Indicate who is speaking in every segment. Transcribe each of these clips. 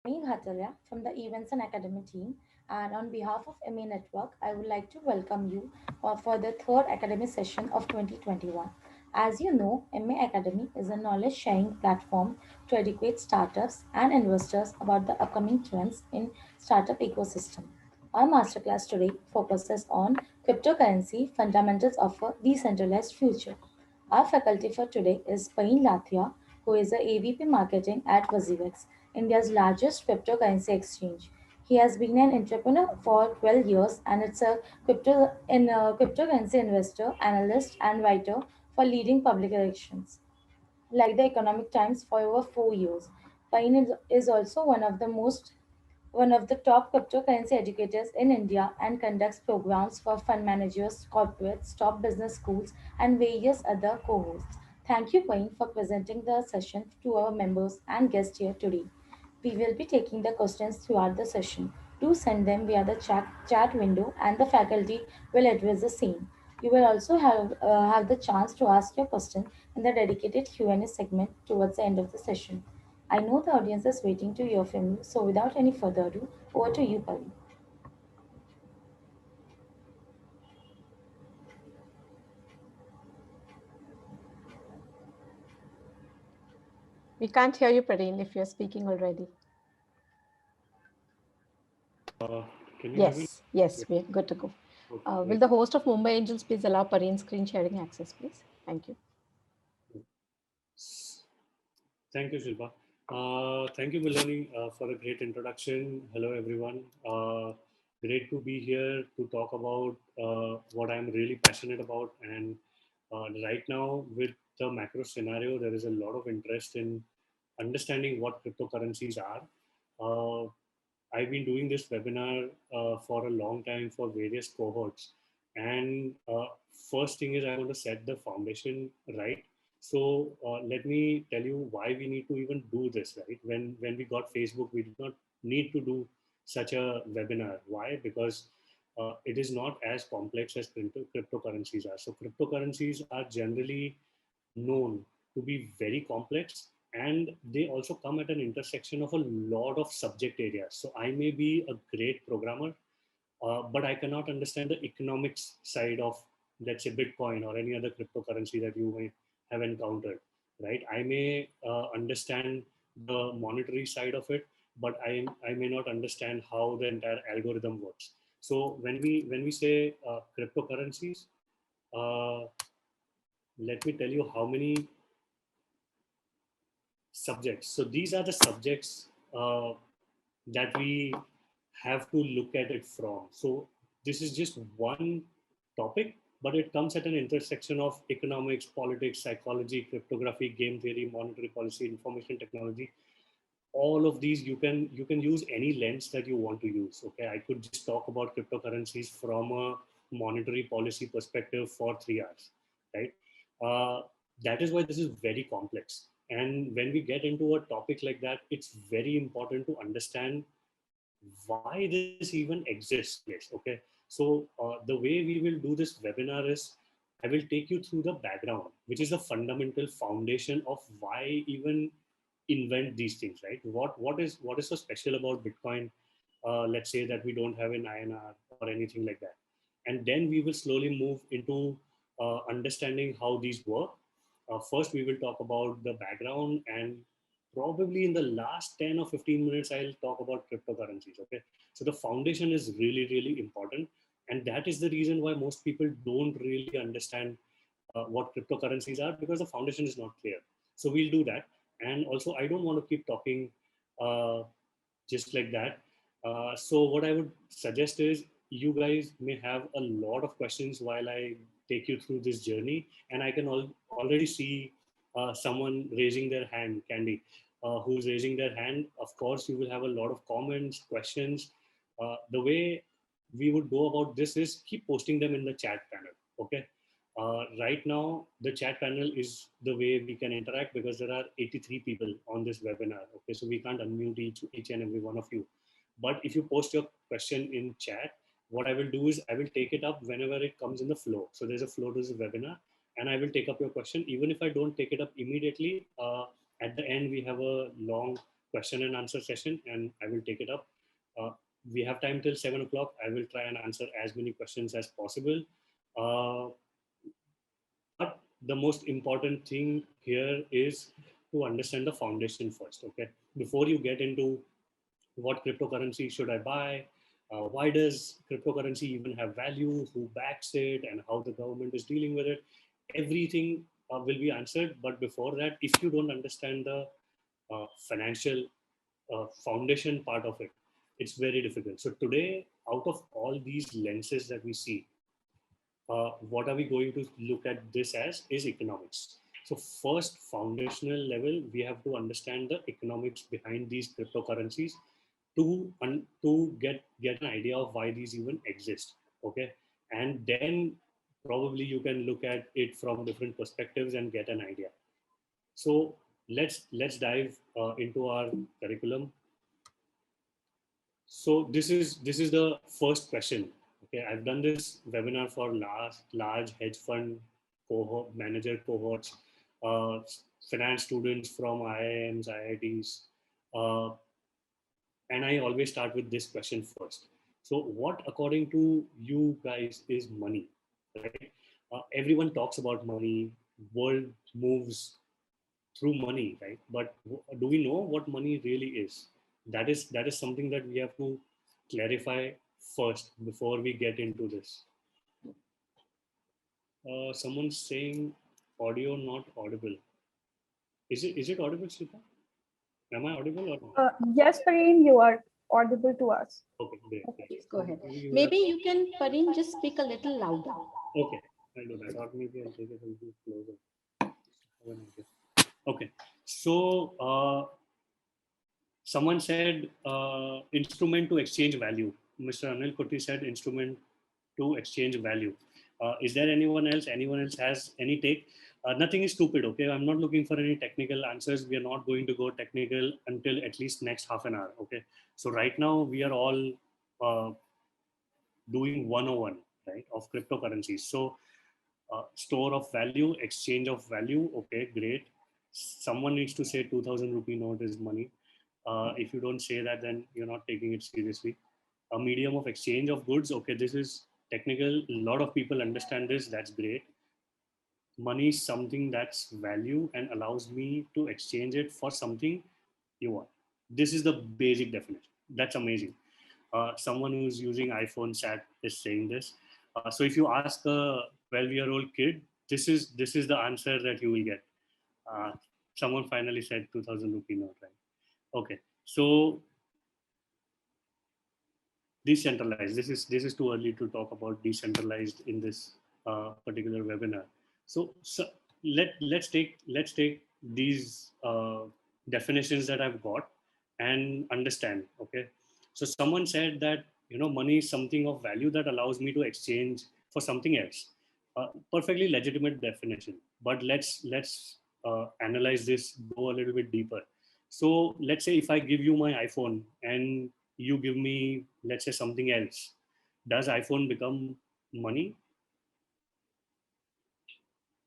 Speaker 1: Lathia from the Events and Academy team, and on behalf of MA Network, I would like to welcome you for the third Academy session of 2021. As you know, MA Academy is a knowledge sharing platform to educate startups and investors about the upcoming trends in startup ecosystem. Our masterclass today focuses on cryptocurrency fundamentals of a decentralized future. Our faculty for today is Pareen Lathia, who is the AVP Marketing at WazirX, India's largest cryptocurrency exchange. He has been an entrepreneur for 12 years and it's a cryptocurrency investor, analyst, and writer for leading publications like the Economic Times for over 4 years. Pareen is also one of the top cryptocurrency educators in India and conducts programs for fund managers, corporates, top business schools, and various other co-hosts. Thank you, Wayne, for presenting the session to our members and guests here today. We will be taking the questions throughout the session. Do send them via the chat window, and the faculty will address the same. You will also have the chance to ask your question in the dedicated Q&A segment towards the end of the session. I know the audience is waiting to hear from you, so without any further ado, over to you, Pari.
Speaker 2: We can't hear you, Pareen, if you're speaking already.
Speaker 3: Uh, can you hear me?
Speaker 2: Yes,
Speaker 3: Yeah.
Speaker 2: we're good to go.
Speaker 3: Okay.
Speaker 2: Will the host of Mumbai Angels please allow Pareen screen sharing access, please? Thank you.
Speaker 3: Thank you, Shilpa. Thank you, Milani, for a great introduction. Hello, everyone. Great to be here to talk about what I'm really passionate about. And right now, with the macro scenario, there is a lot of interest in understanding what cryptocurrencies are. Uh, I've been doing this webinar for a long time for various cohorts. And first thing is I want to set the foundation right. So let me tell you why we need to even do this, right? When we got Facebook, we did not need to do such a webinar. Why? Because it is not as complex as cryptocurrencies are. So cryptocurrencies are generally known to be very complex, and they also come at an intersection of a lot of subject areas. So I may be a great programmer, but I cannot understand the economics side of, let's say, Bitcoin or any other cryptocurrency that you may have encountered, right? I may understand the monetary side of it, but I may not understand how the entire algorithm works. So when we say cryptocurrencies, uh, let me tell you how many subjects. So these are the subjects that we have to look at it from. So this is just one topic, but it comes at an intersection of economics, politics, psychology, cryptography, game theory, monetary policy, information technology. All of these you can use any lens that you want to use. Okay, I could just talk about cryptocurrencies from a monetary policy perspective for 3 hours, right? uh, that is why this is very complex. And when we get into a topic like that, it's very important to understand why this even exists place. Okay, so the way we will do this webinar is I will take you through the background, which is the fundamental foundation of why even invent these things, right? What is so special about Bitcoin, let's say, that we don't have in INR or anything like that. And then we will slowly move into understanding how these work. First we will talk about the background, and probably in the last 10 or 15 minutes I'll talk about cryptocurrencies. Okay, so the foundation is really really important, and that is the reason why most people don't really understand what cryptocurrencies are, because the foundation is not clear. So we'll do that. And also I don't want to keep talking uh, just like that. So what I would suggest is you guys may have a lot of questions while I take you through this journey, and I can already see someone raising their hand, Candy, who's raising their hand. Of course, you will have a lot of comments, questions. The way we would go about this is keep posting them in the chat panel. Okay. Right now, the chat panel is the way we can interact, because there are 83 people on this webinar. Okay, so we can't unmute each and every one of you. But if you post your question in chat, what I will do is I will take it up whenever it comes in the flow. So there's a flow to this webinar, and I will take up your question. Even if I don't take it up immediately, at the end we have a long question and answer session, and I will take it up. Uh, we have time till 7 o'clock. I will try and answer as many questions as possible. Uh, but the most important thing here is to understand the foundation first. Okay, before you get into what cryptocurrency should I buy, why does cryptocurrency even have value, who backs it, and how the government is dealing with it, everything will be answered. But before that, if you don't understand the financial foundation part of it, it's very difficult. So today, out of all these lenses that we see, what are we going to look at this as is economics. So first, foundational level, we have to understand the economics behind these cryptocurrencies to get an idea of why these even exist. Okay, and then probably you can look at it from different perspectives and get an idea. So let's dive into our curriculum. So this is the first question. Okay, I've done this webinar for large hedge fund cohort manager cohorts, uh, finance students from IIMs, IITs, uh, and I always start with this question first. So, what according to you guys is money? Right? Everyone talks about money. World moves through money, right? But do we know what money really is? That is something that we have to clarify first before we get into this. Someone's saying audio not audible. Is it audible, Sita? Am I audible or not?
Speaker 4: Yes, Pareen, you are audible to us.
Speaker 3: Okay, great, great.
Speaker 2: Please go ahead.
Speaker 3: Maybe you have.
Speaker 2: Maybe you can, Pareen, just speak a little louder.
Speaker 3: Okay, I'll do that. Or maybe I'll take it a little closer. Have an idea. Okay, so someone said instrument to exchange value. Mr. Anil Kutty said instrument to exchange value. Is there anyone else? Anyone else has any take? Nothing is stupid, okay? I'm not looking for any technical answers. We are not going to go technical until at least next half an hour, okay? So right now we are all doing 101, right, of cryptocurrencies. So store of value, exchange of value, okay, great. Someone needs to say 2000 rupee note is money. If you don't say that, then you're not taking it seriously. A medium of exchange of goods, okay, this is technical. A lot of people understand this, that's great. Money is something that's value and allows me to exchange it for something you want. This is the basic definition. That's amazing. Someone who's using iPhone chat is saying this. So if you ask a 12-year-old kid, this is the answer that you will get. Uh, Someone finally said 2000 rupee note, right? Okay, so decentralized. This is too early to talk about decentralized in this particular webinar. So let's take these definitions that I've got and understand. Okay, so someone said that money is something of value that allows me to exchange for something else. Perfectly legitimate definition, but let's analyze this, go a little bit deeper. So let's say if I give you my iPhone and you give me, let's say, something else, does iPhone become money?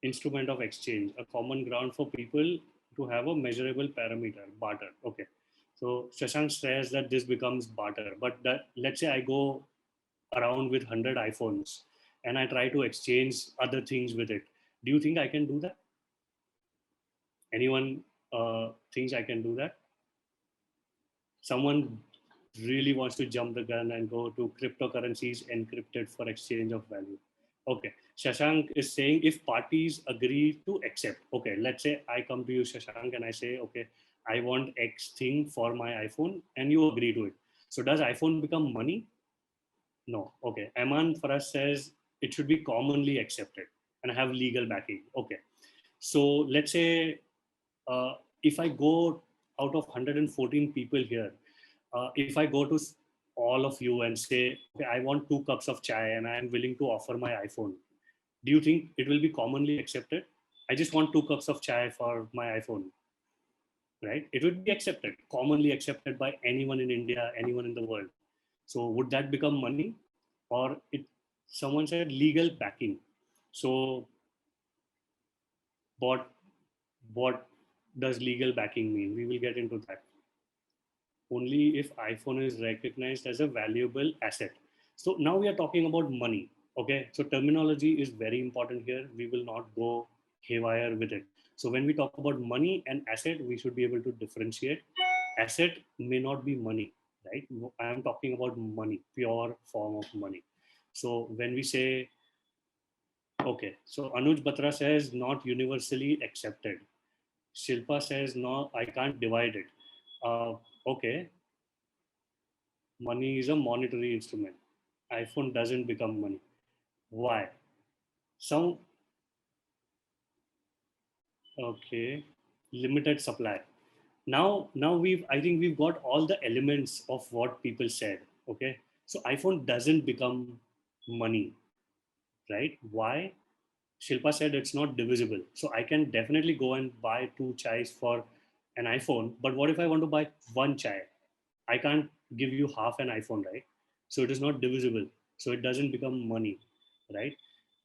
Speaker 3: Instrument of exchange, a common ground for people to have a measurable parameter, barter. Okay, so Shashank says that this becomes barter, but let's say I go around with 100 iPhones and I try to exchange other things with it. Do you think I can do that? Anyone thinks I can do that? Someone really wants to jump the gun and go to cryptocurrencies encrypted for exchange of value. Okay, Shashank is saying if parties agree to accept. Okay, let's say I come to you, Shashank, and I say, okay, I want X thing for my iPhone, and you agree to it. So does iPhone become money? No. Okay, Aman for us says it should be commonly accepted and have legal backing. Okay, so let's say if I go out of 114 people here, if I go to all of you and say, okay, I want 2 cups of chai and I am willing to offer my iPhone, do you think it will be commonly accepted? I just want 2 cups of chai for my iPhone, right? It would be accepted, commonly accepted by anyone in India, anyone in the world. So would that become money? Or it? Someone said legal backing. So what what does legal backing mean? We will get into that. only if iPhone is recognized as a valuable asset. So now we are talking about money. Okay, so terminology is very important here. We will not go haywire with it. So when we talk about money and asset, we should be able to differentiate. Asset may not be money, right? I am talking about money, pure form of money. So when we say, okay, so Anuj Batra says not universally accepted. Shilpa says no, I can't divide it. Okay, money is a monetary instrument. iPhone doesn't become money. Why? Some, okay, limited supply. Now I think we've got all the elements of what people said. Okay, so iPhone doesn't become money, right? Why? Shilpa said it's not divisible. So I can definitely go and buy two chais for an iPhone. But what if I want to buy one chai? I can't give you half an iPhone, right? So it is not divisible. So it doesn't become money, right?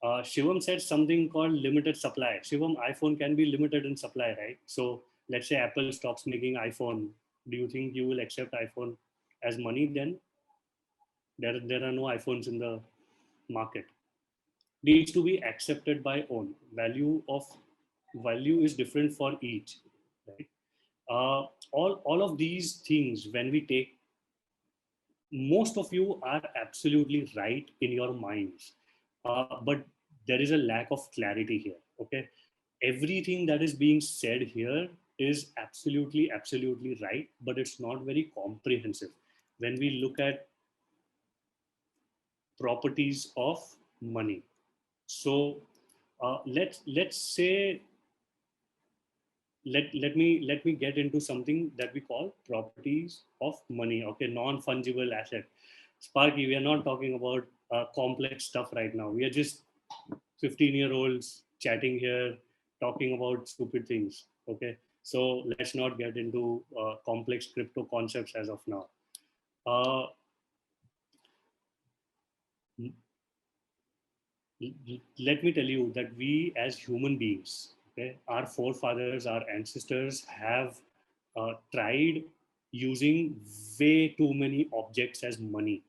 Speaker 3: Shivam said something called limited supply. Shivam, iPhone can be limited in supply, right? So let's say Apple stops making iPhone. Do you think you will accept iPhone as money then? There are no iPhones in the market. Needs to be accepted by own. Value is different for each, right? All of these things, when we take, most of you are absolutely right in your minds, but there is a lack of clarity here. Okay, everything that is being said here is absolutely right, but it's not very comprehensive. When we look at properties of money, so let's say, let me get into something that we call properties of money. Okay, non-fungible asset. Sparky, we are not talking about complex stuff right now. We are just 15-year-olds chatting here, talking about stupid things. Okay, so let's not get into complex crypto concepts as of now. uh, Let me tell you that we as human beings, okay, our forefathers, our ancestors have tried using way too many objects as money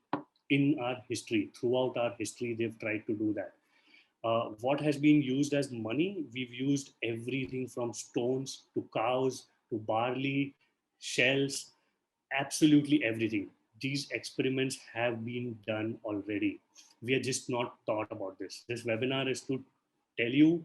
Speaker 3: in our history. Throughout our history, they've tried to do that. What has been used as money? We've used everything from stones to cows to barley, shells, absolutely everything. These experiments have been done already. We are just not thought about this. This webinar is to tell you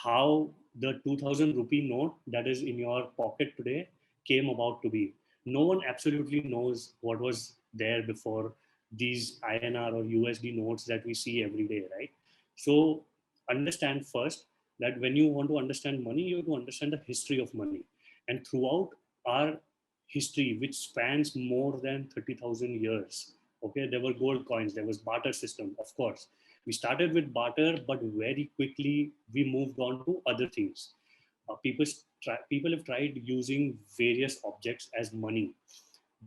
Speaker 3: how the 2000 rupee note that is in your pocket today came about to be. No one absolutely knows what was there before these INR or USD notes that we see every day, right? So understand first that when you want to understand money, you have to understand the history of money. And throughout our history, which spans more than 30,000 years, okay, there were gold coins, there was barter system, of course. We started with barter, but very quickly we moved on to other things. People have tried using various objects as money,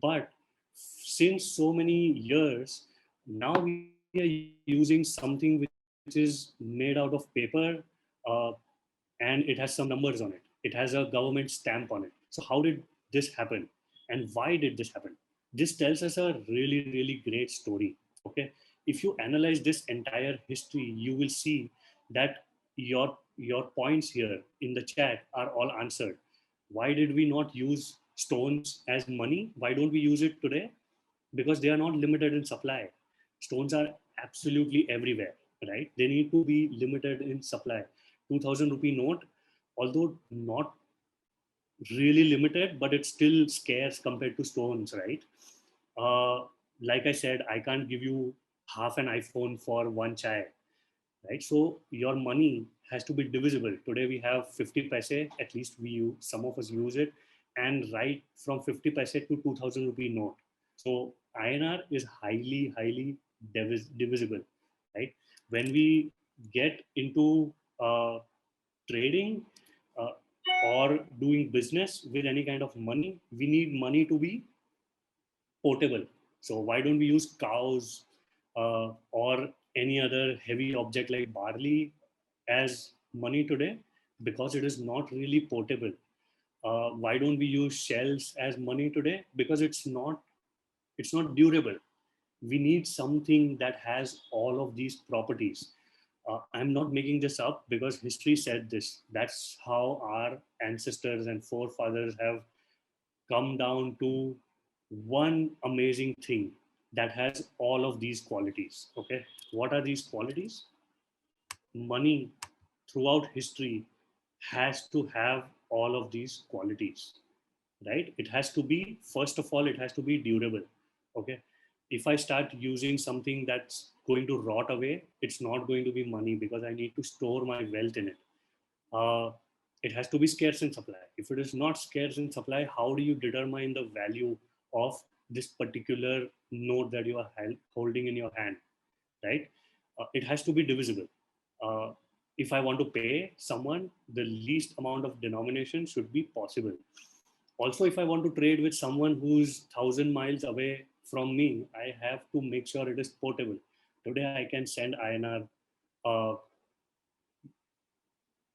Speaker 3: but since so many years, now we are using something which is made out of paper, uh, and it has some numbers on it. It has a government stamp on it. So how did this happen? And why did this happen? This tells us a really great story. Okay, if you analyze this entire history, you will see that your points here in the chat are all answered. Why did we not use stones as money? Why don't we use it today? Because they are not limited in supply. Stones are absolutely everywhere, right? They need to be limited in supply. 2000 rupee note, although not really limited, but it's still scarce compared to stones, right? Uh, like I said, I can't give you half an iPhone for one chai, right? So your money has to be divisible. Today we have 50 paise, at least some of us use it, and right from 50 paise to 2000 rupee note. So INR is highly divisible, right? When we get into trading, uh, or doing business with any kind of money, we need money to be portable. So why don't we use cows or any other heavy object like barley as money today? Because it is not really portable. Why don't we use shells as money today? Because it's not durable. We need something that has all of these properties. I'm not making this up because history said this. That's how our ancestors and forefathers have come down to one amazing thing that has all of these qualities. Okay, what are these qualities? Money throughout history has to have all of these qualities, right? It has to be, first of all, it has to be durable. Okay, if I start using something that's going to rot away, it's not going to be money because I need to store my wealth in it. uh, it has to be scarce in supply. If it is not scarce in supply, how do you determine the value of this particular note that you are holding in your hand, right? It has to be divisible. uh, if I want to pay someone, the least amount of denomination should be possible. Also, if I want to trade with someone who's 1,000 miles away from me, I have to make sure it is portable. Today I can send INR uh,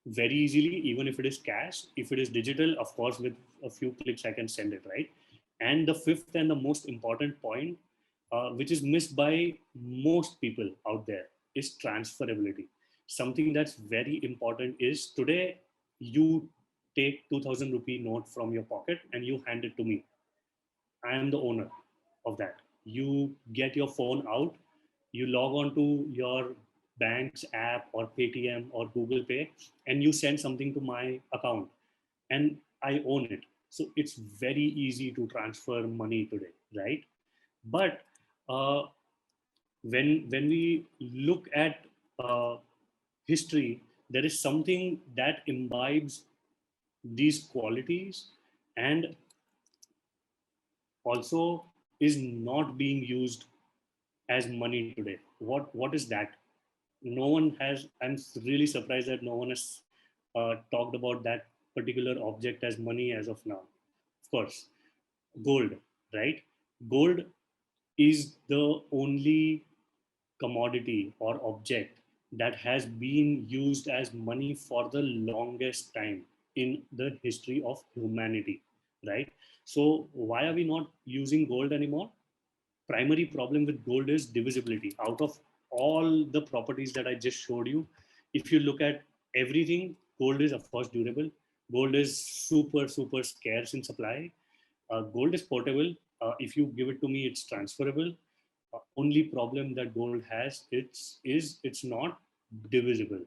Speaker 3: very easily, even if it is cash. If it is digital, of course, with a few clicks I can send it, right? And the fifth and the most important point, which is missed by most people out there, is transferability. Something that's very important is, today you take 2000 rupee note from your pocket and you hand it to me. I am the owner of that. You get your phone out, you log on to your bank's app or Paytm or Google Pay, and you send something to my account, and I own it. So it's very easy to transfer money today, right? But uh, when we look at uh, history, there is something that imbibes these qualities and also is not being used as money today. What is that? No one has. I'm really surprised that no one has talked about that particular object as money as of now. Of course, gold, right? Gold is the only commodity or object that has been used as money for the longest time in the history of humanity, right? So why are we not using gold anymore? Primary problem with gold is divisibility. Out of all the properties that I just showed you, if you look at everything, gold is of course durable. Gold is super scarce in supply. Gold is portable. If you give it to me, it's transferable. Only problem that gold has, it's not divisible.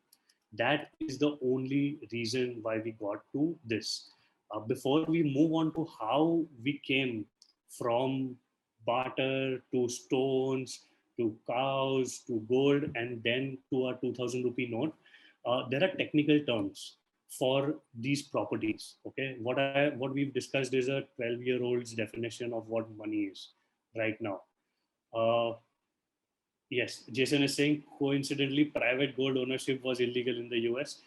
Speaker 3: That is the only reason why we got to this. Before we move on to how we came from barter to stones to cows to gold and then to our 2000 rupee note, there are technical terms for these properties. Okay, what we've discussed is a 12-year-old's definition of what money is right now. uh, Yes, Jason is saying coincidentally, private gold ownership was illegal in the US.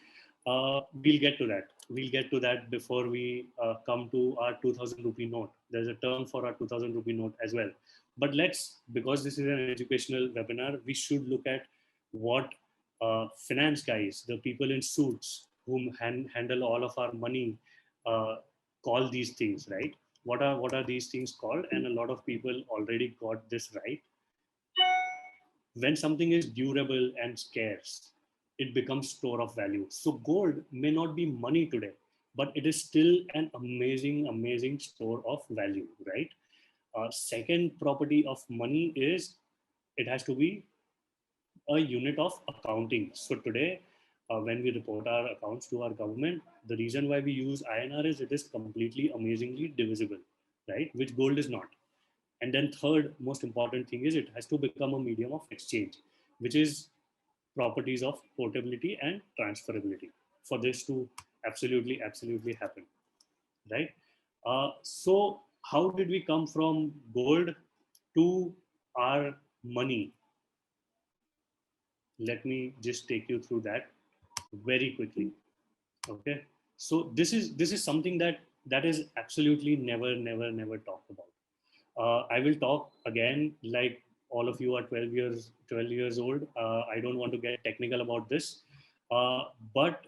Speaker 3: We'll get to that. We'll get to that before we come to our 2000 rupee note. There's a term for our 2000 rupee note as well. But let's, because this is an educational webinar, we should look at what finance guys, the people in suits whom handle all of our money, uh, call these things, right? What are these things called? And a lot of people already got this right. When something is durable and scarce, it becomes store of value. So gold may not be money today, but it is still an amazing store of value, right? Second property of money is it has to be a unit of accounting. So today, when we report our accounts to our government, the reason why we use INR is it is completely amazingly divisible, right? Which gold is not. And then third most important thing is it has to become a medium of exchange, which is properties of portability and transferability for this to absolutely happen, right? So how did we come from gold to our money? Let me just take you through that very quickly. Okay, so this is something that is absolutely never talked about. I will talk again, like all of you are 12 years old. I don't want to get technical about this, but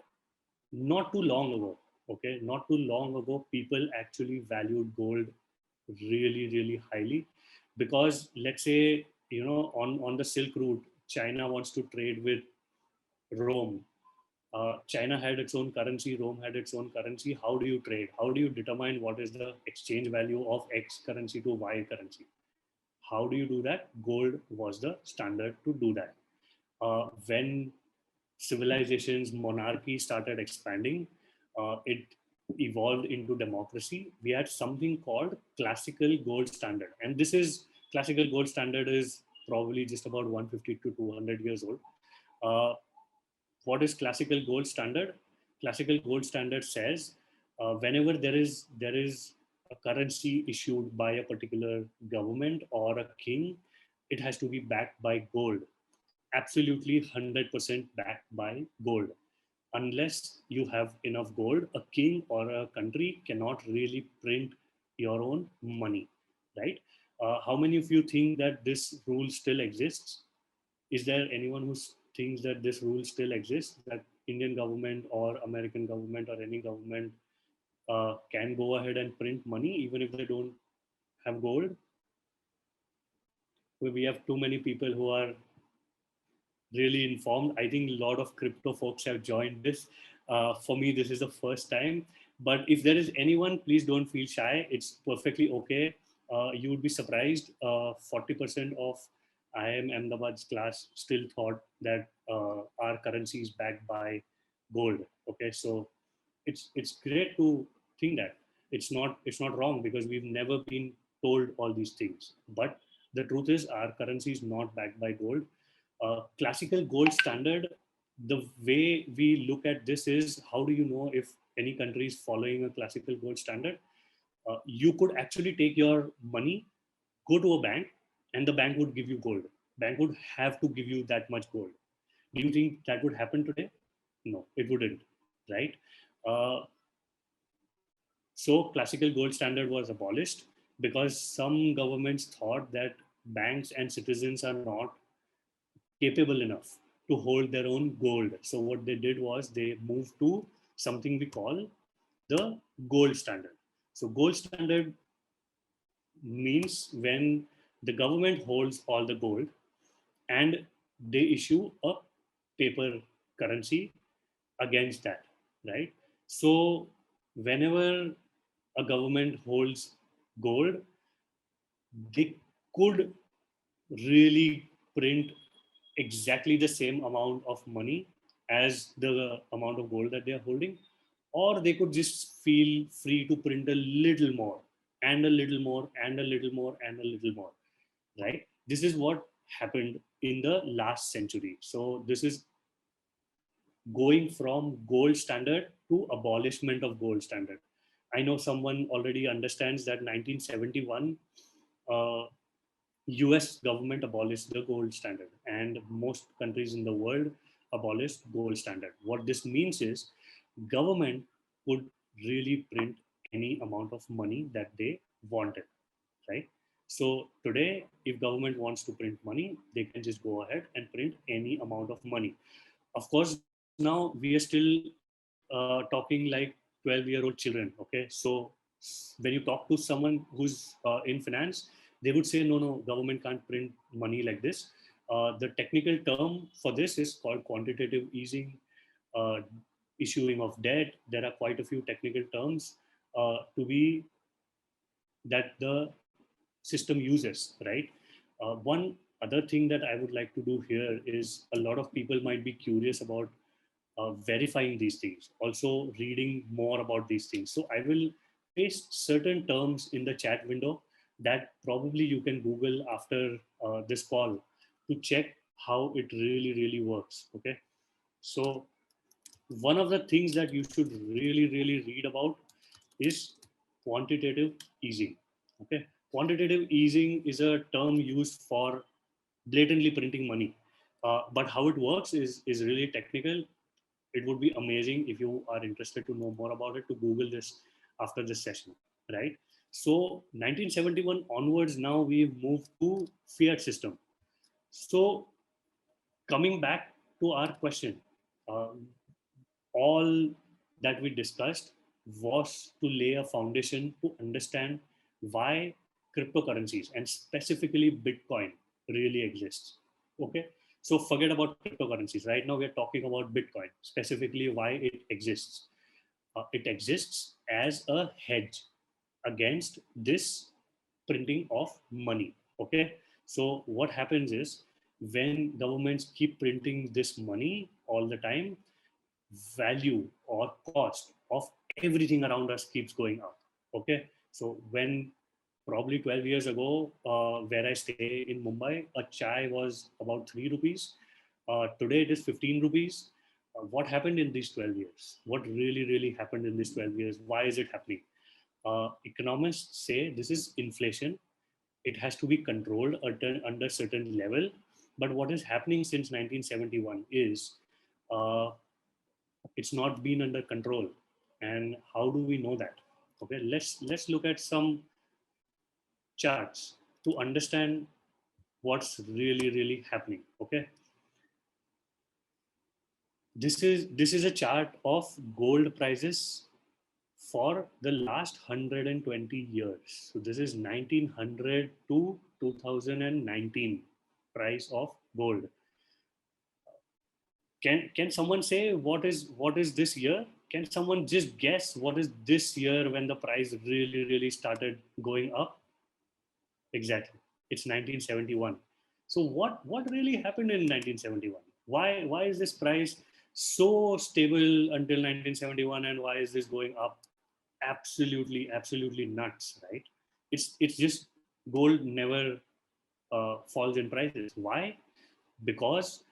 Speaker 3: not too long ago, Okay, not too long ago, people actually valued gold really, really highly, because let's say, on the Silk Route, China wants to trade with Rome. China had its own currency, Rome had its own currency. How do you trade? How do you determine what is the exchange value of X currency to Y currency? How do you do that? Gold was the standard to do that. When civilizations, monarchy started expanding, it evolved into democracy. We had something called classical gold standard. And this is classical gold standard is probably just about 150 to 200 years old. Uh, what is classical gold standard? Classical gold standard says whenever there is a currency issued by a particular government or a king, it has to be backed by gold, absolutely 100% backed by gold. Unless you have enough gold, a king or a country cannot really print your own money, right? How many of you think that this rule still exists? Is there anyone who thinks that this rule still exists, that Indian government or American government or any government can go ahead and print money even if they don't have gold? We have too many people who are really informed. I think a lot of crypto folks have joined this. For me, this is the first time. But if there is anyone, please don't feel shy. It's perfectly okay. You would be surprised. 40% of IIM Ahmedabad's class still thought that our currency is backed by gold. Okay, so it's great to think that it's not wrong, because we've never been told all these things. But the truth is, our currency is not backed by gold. Classical gold standard, the way we look at this is, how do you know if any country is following a classical gold standard? You could actually take your money, go to a bank, and the bank would give you gold. Bank would have to give you that much gold. Do you think that would happen today? No, it wouldn't, right? uh, so classical gold standard was abolished because some governments thought that banks and citizens are not capable enough to hold their own gold. So what they did was they moved to something we call the gold standard. So gold standard means when the government holds all the gold and they issue a paper currency against that, right? So whenever a government holds gold, they could really print exactly the same amount of money as the amount of gold that they are holding, or they could just feel free to print a little more and a little more and a little more and a little more, right? This is what happened in the last century. So this is going from gold standard to abolishment of gold standard. I know someone already understands that 1971 uh, US government abolished the gold standard, and most countries in the world abolished gold standard. What this means is government could really print any amount of money that they wanted, right? So today, if government wants to print money, they can just go ahead and print any amount of money. Of course, now we are still talking like 12-year-old children. Okay, so when you talk to someone who's in finance, they would say, no, no, government can't print money like this. The technical term for this is called quantitative easing, uh, issuing of debt. There are quite a few technical terms to be that the system uses, right? One other thing that I would like to do here is, a lot of people might be curious about verifying these things, also reading more about these things. So I will paste certain terms in the chat window that probably you can Google after this call to check how it really, really works. Okay. So one of the things that you should really, really read about is quantitative easing. Okay. Quantitative easing is a term used for blatantly printing money. But how it works is really technical. It would be amazing if you are interested to know more about it to Google this after this session, right? So 1971 onwards, now we've moved to fiat system. So coming back to our question, uh, all that we discussed, was to lay a foundation to understand why cryptocurrencies and specifically Bitcoin really exists. Okay, so forget about cryptocurrencies. Right now, we're talking about Bitcoin, specifically why it exists. It exists as a hedge against this printing of money. Okay, so what happens is when governments keep printing this money all the time, value or cost of everything around us keeps going up. Okay, so when probably 12 years ago, where I stay in Mumbai, a chai was about 3 rupees. Today it is 15 rupees. What happened in these 12 years? What really happened in these 12 years? Why is it happening? Economists say this is inflation. It has to be controlled under certain level. But what is happening since 1971 is uh, it's not been under control. And how do we know that? Okay, let's look at some charts to understand what's really happening. Okay, this is a chart of gold prices for the last 120 years. So this is 1900 to 2019 price of gold. Can someone say what is this year? Can someone just guess what is this year when the price really started going up? Exactly. It's 1971. So what really happened in 1971? Why is this price so stable until 1971, and why is this going up? Absolutely nuts, right? It's just gold never falls in prices. Why? Because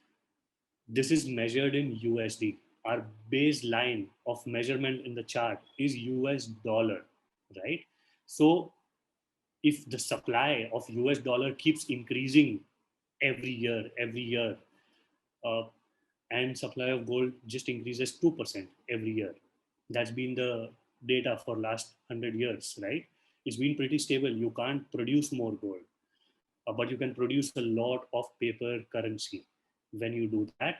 Speaker 3: this is measured in USD. Our baseline of measurement in the chart is US dollar, right? So if the supply of US dollar keeps increasing every year, uh, and supply of gold just increases 2% every year. That's been the data for last 100 years, right? It's been pretty stable. You can't produce more gold, but you can produce a lot of paper currency. When you do that,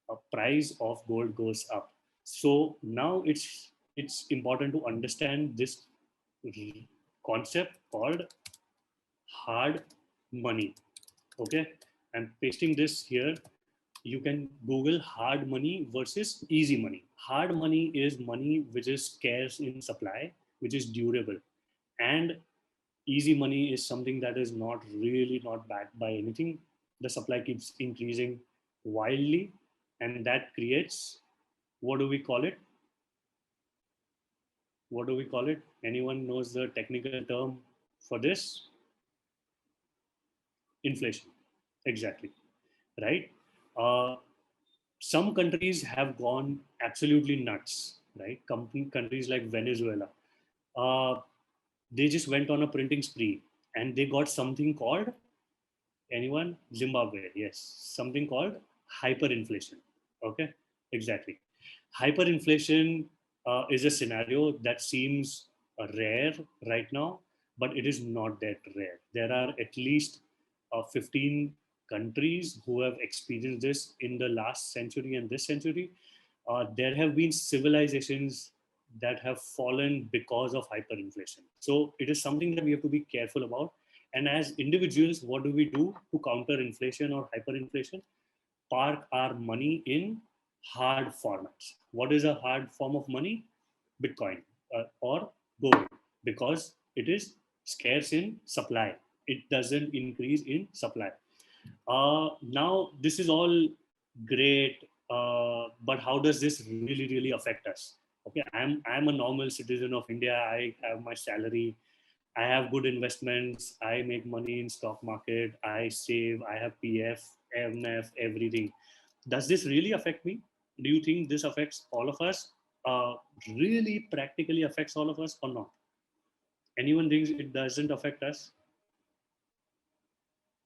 Speaker 3: a price of gold goes up. So now it's important to understand this concept called hard money. Okay, I'm pasting this here. You can Google hard money versus easy money. Hard money is money which is scarce in supply, which is durable, and easy money is something that is not backed by anything. The supply keeps increasing wildly, and that creates, what do we call it? What do we call it? Anyone knows the technical term for this? Inflation. Exactly. Right. Some countries have gone absolutely nuts, right? Countries like Venezuela, uh, they just went on a printing spree, and they got something called, anyone? Zimbabwe, yes, something called hyperinflation. Okay, exactly. Hyperinflation is a scenario that seems rare right now, but it is not that rare. There are at least 15 countries who have experienced this in the last century and this century. There have been civilizations that have fallen because of hyperinflation. So it is something that we have to be careful about. And as individuals, what do we do to counter inflation or hyperinflation? Park our money in hard formats. What is a hard form of money? Bitcoin or gold, because it is scarce in supply. It doesn't increase in supply. Now, this is all great, but how does this really affect us? Okay, I'm a normal citizen of India. I have my salary. I have good investments. I make money in stock market. I save. I have PF, MF, everything. Does this really affect me? Do you think this affects all of us? Really practically affects all of us or not? Anyone thinks it doesn't affect us?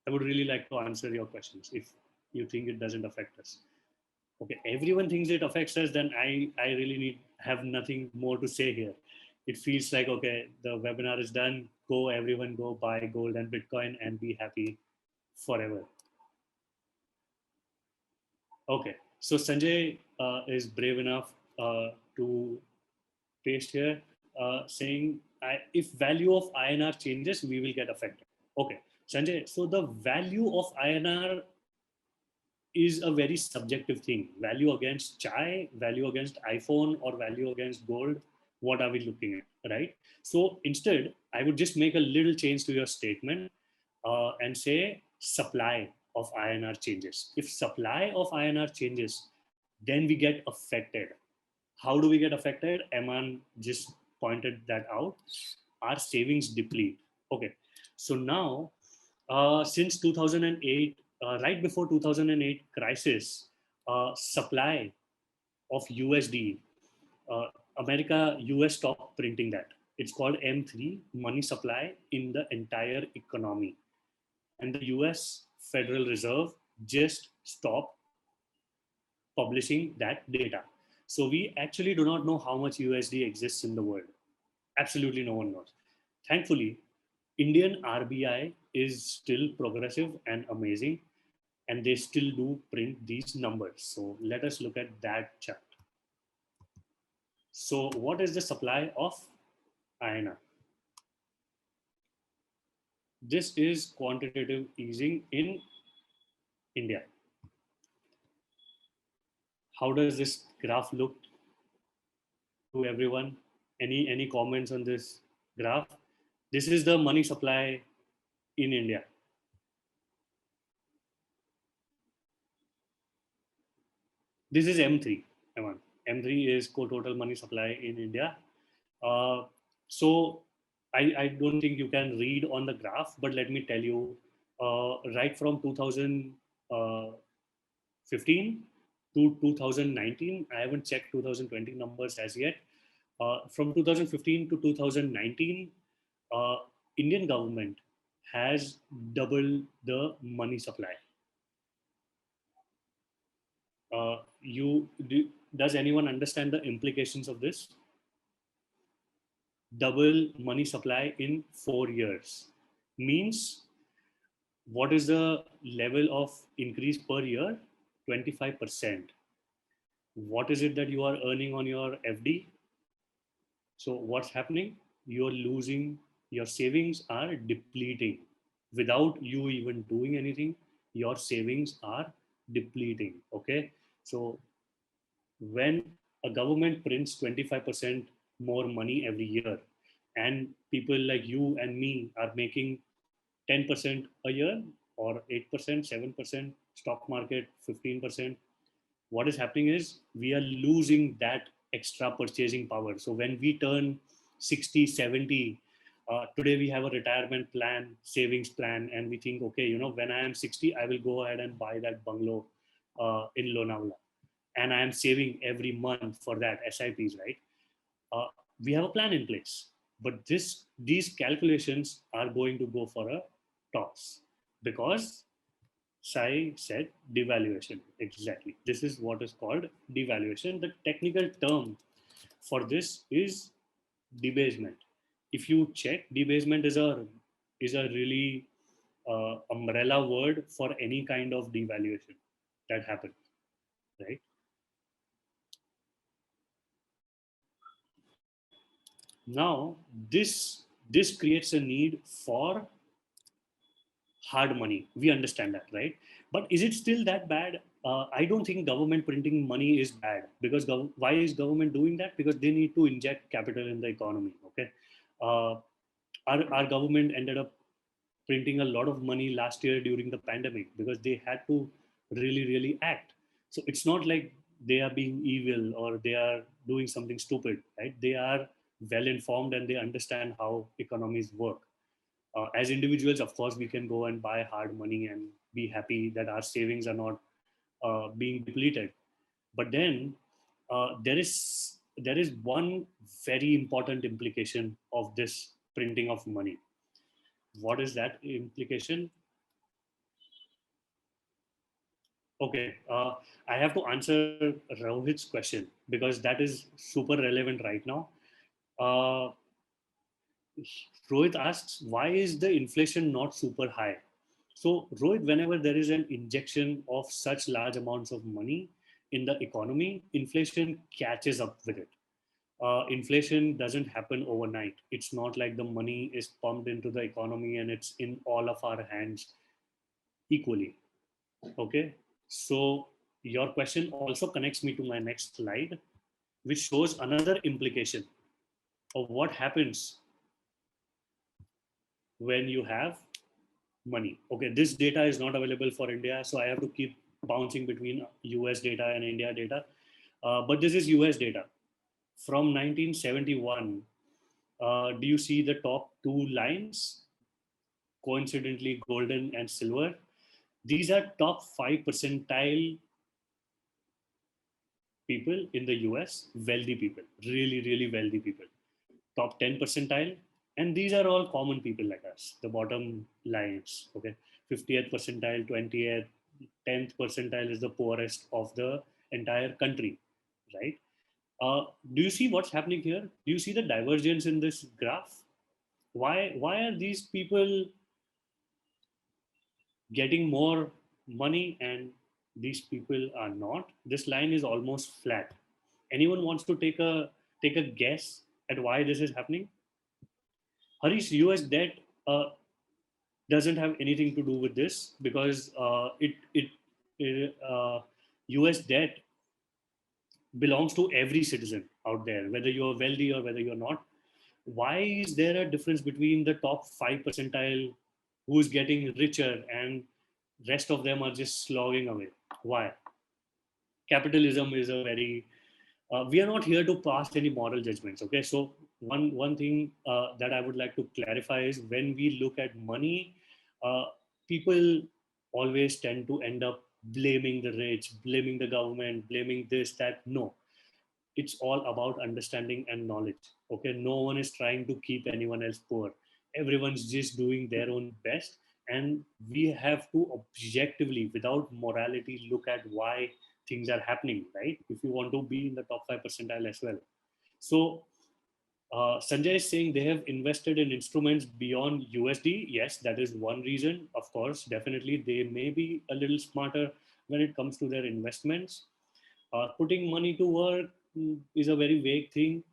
Speaker 3: I would really like to answer your questions if you think it doesn't affect us. Okay, everyone thinks it affects us, then I really have nothing more to say here. It feels like, okay, the webinar is done. Go, everyone, go buy gold and Bitcoin and be happy forever. Okay, so Sanjay is brave enough to paste here saying if value of INR changes, we will get affected. Okay, Sanjay. So the value of INR is a very subjective thing. Value against chai, value against iPhone, or value against gold. What are we looking at, right? So instead, I would just make a little change to your statement and say supply of INR changes. If supply of INR changes, then we get affected. How do we get affected? Eman just pointed that out. Our savings deplete. Okay. So now, since 2008, right before 2008 crisis, supply of USD, uh, America, US stopped printing that. It's called M3, money supply in the entire economy. And the US Federal Reserve just stopped publishing that data. So we actually do not know how much USD exists in the world. Absolutely no one knows. Thankfully, Indian RBI is still progressive and amazing, and they still do print these numbers. So let us look at that chart. So what is the supply of INR? This is quantitative easing in India. How does this graph look to everyone? Any comments on this graph? This is the money supply in India. This is M3. M3 is total money supply in India. So I don't think you can read on the graph, but let me tell you, right from 2015 to 2019, I haven't checked 2020 numbers as yet. From 2015 to 2019, uh, Indian government has doubled the money supply. Does anyone understand the implications of this? Double money supply in 4 years means what is the level of increase per year? 25%. What is it that you are earning on your FD? So what's happening? You're losing, your savings are depleting without you even doing anything. Your savings are depleting. Okay, so when a government prints 25% more money every year, and people like you and me are making 10% a year, or 8%, 7%, stock market 15%, what is happening is we are losing that extra purchasing power. So when we turn 60, 70, today we have a retirement plan, savings plan, and we think, okay, when I am 60, I will go ahead and buy that bungalow in Lonavala, and I am saving every month for that SIPs, right? Uh, we have a plan in place, but these calculations are going to go for a toss because Sai said devaluation. Exactly. This is what is called devaluation. The technical term for this is debasement. If you check, debasement is a really umbrella word for any kind of devaluation that happens, right? Now this creates a need for hard money. We understand that, right? But is it still that bad? I don't think government printing money is bad, because why is government doing that? Because they need to inject capital in the economy. Okay, uh, our government ended up printing a lot of money last year during the pandemic because they had to really act. So it's not like they are being evil or they are doing something stupid, right? They are well informed and they understand how economies work. As individuals, of course, we can go and buy hard money and be happy that our savings are not being depleted. But then there is one very important implication of this printing of money. What is that implication? Okay, I have to answer Rohit's question because that is super relevant right now. Uh, Rohit asks, why is the inflation not super high? So, Rohit, whenever there is an injection of such large amounts of money in the economy, inflation catches up with it. inflation doesn't happen overnight. It's not like the money is pumped into the economy and it's in all of our hands equally. Okay. So your question also connects me to my next slide, which shows another implication of what happens when you have money. Okay, this data is not available for India, so I have to keep bouncing between US data and India data. But this is US data from 1971. Do you see the top two lines? Coincidentally, golden and silver. These are top 5 percentile people in the US, wealthy people, really, really wealthy people. Top 10 percentile, and these are all common people like us, the bottom lines. Okay, 50th percentile, 20th, 10th percentile is the poorest of the entire country, right? Do you see what's happening here? Do you see the divergence in this graph? Why are these people getting more money and these people are not? This line is almost flat. Anyone wants to take a guess at why this is happening? Harish, US debt doesn't have anything to do with this because US debt belongs to every citizen out there, whether you're wealthy or whether you're not. Why is there a difference between the top 5 percentile who's getting richer and rest of them are just slogging away? Why? Capitalism is a very we are not here to pass any moral judgments. Okay, so one thing that I would like to clarify is when we look at money, uh, people always tend to end up blaming the rich, blaming the government, blaming this, that. No, it's all about understanding and knowledge. Okay, no one is trying to keep anyone else poor. Everyone's just doing their own best, and we have to objectively, without morality, look at why things are happening, right? If you want to be in the top 5 percentile as well. So Sanjay is saying they have invested in instruments beyond USD. Yes, that is one reason. Of course, definitely they may be a little smarter when it comes to their investments. Putting money to work is a very vague thing.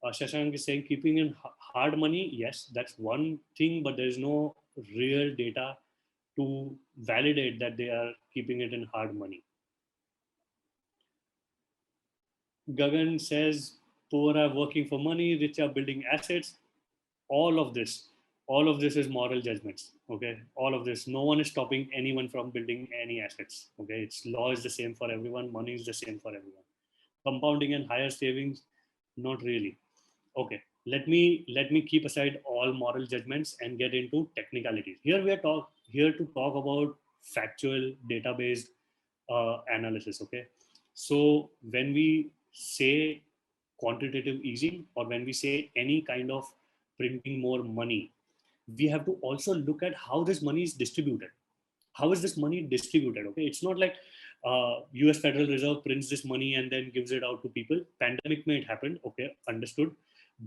Speaker 3: Shashank is saying keeping in hard money. Yes, that's one thing, but there is no real data to validate that they are keeping it in hard money. Gagan says poor are working for money, rich are building assets. All of this, all of this is moral judgments. Okay, all of this. No one is stopping anyone from building any assets. Okay, its law is the same for everyone. Money is the same for everyone. Compounding and higher savings, not really. Okay, let me keep aside all moral judgments and get into technicalities. Here we are here to talk about factual data-based analysis. Okay, so when we say quantitative easing or when we say any kind of printing more money, we have to also look at how this money is distributed. How is this money distributed? Okay, it's not like US Federal Reserve prints this money and then gives it out to people. Pandemic may it happen, okay, understood.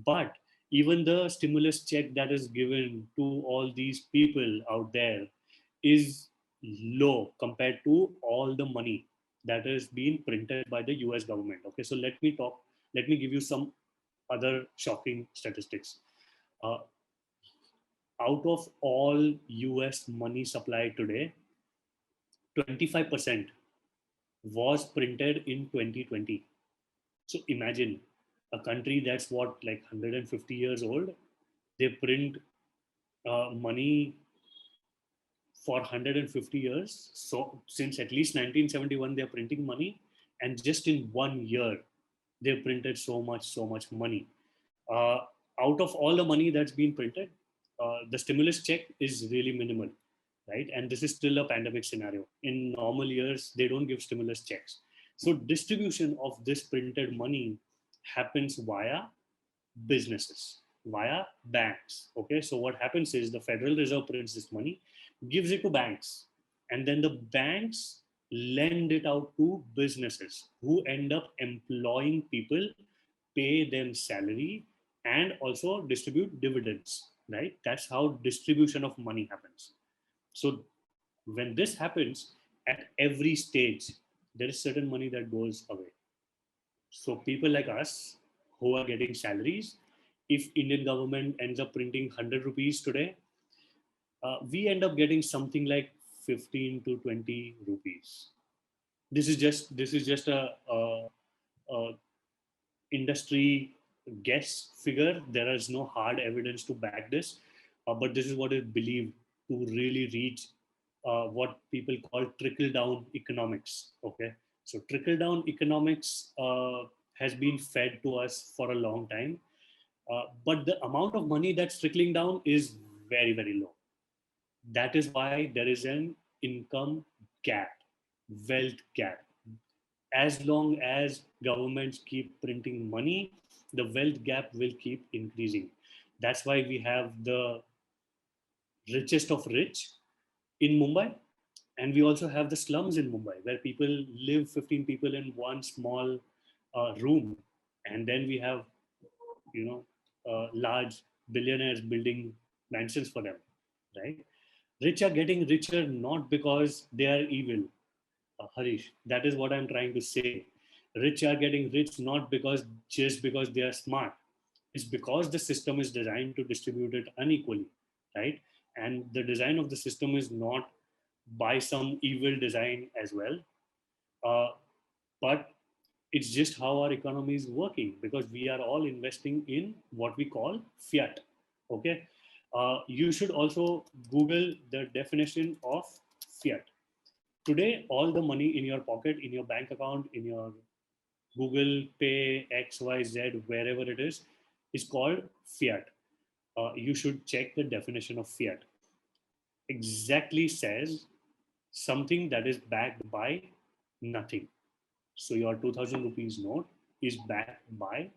Speaker 3: But even the stimulus check that is given to all these people out there is low compared to all the money that is being printed by the US government. Okay, so let me give you some other shocking statistics. uh, Out of all US money supply today, 25% was printed in 2020. So imagine a country that's what, like 150 years old, they print money for 150 years. So since at least 1971, they're printing money. And just in 1 year, they've printed so much money. Uh, Out of all the money that's been printed, the stimulus check is really minimal, right? And this is still a pandemic scenario. In normal years, they don't give stimulus checks. So distribution of this printed money happens via businesses, via banks. Okay, so what happens is the Federal Reserve prints this money, gives it to banks, and then the banks lend it out to businesses who end up employing people, pay them salary, and also distribute dividends, right? That's how distribution of money happens. So when this happens at every stage, there is certain money that goes away. So people like us who are getting salaries. If Indian government ends up printing 100 rupees today, we end up getting something like 15 to 20 rupees. This is just a industry guess figure. There is no hard evidence to back this, but this is what is believed to really reach what people call trickle down economics. Okay, so trickle down economics has been fed to us for a long time, but the amount of money that's trickling down is very, very low. That is why there is an income gap, wealth gap. As long as governments keep printing money, the wealth gap will keep increasing. That's why we have the richest of rich in Mumbai, and we also have the slums in Mumbai where people live 15 people in one small room, and then we have large billionaires building mansions for them, right? Rich are getting richer not because they are evil, Harish. That is what I'm trying to say. Rich are getting rich not because just because they are smart. It's because the system is designed to distribute it unequally, right? And the design of the system is not by some evil design as well, uh, but it's just how our economy is working because we are all investing in what we call fiat. Okay, you should also Google the definition of fiat. Today, all the money in your pocket, in your bank account, in your Google Pay, XYZ, wherever it is called fiat. You should check the definition of fiat. Exactly says something that is backed by nothing. So your 2000 rupees note is backed by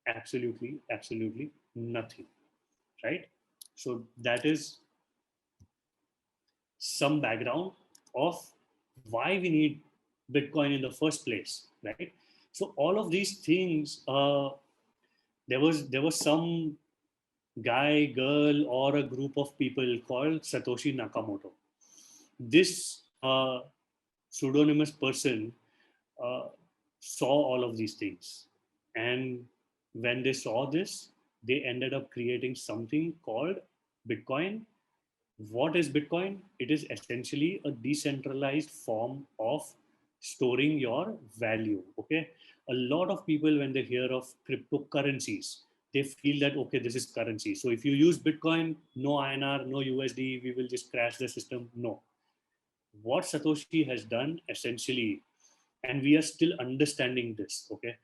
Speaker 3: absolutely nothing, right? So that is some background of why we need Bitcoin in the first place, right? So all of these things, there was some guy, girl, or a group of people called Satoshi Nakamoto. This pseudonymous person uh, saw all of these things, and when they saw this, they ended up creating something called Bitcoin. What is Bitcoin? It is essentially a decentralized form of storing your value. Okay. A lot of people, when they hear of cryptocurrencies, they feel that, okay, this is currency. So if you use Bitcoin, no INR, no USD, we will just crash the system. No. What Satoshi has done essentially, and we are still understanding this, okay?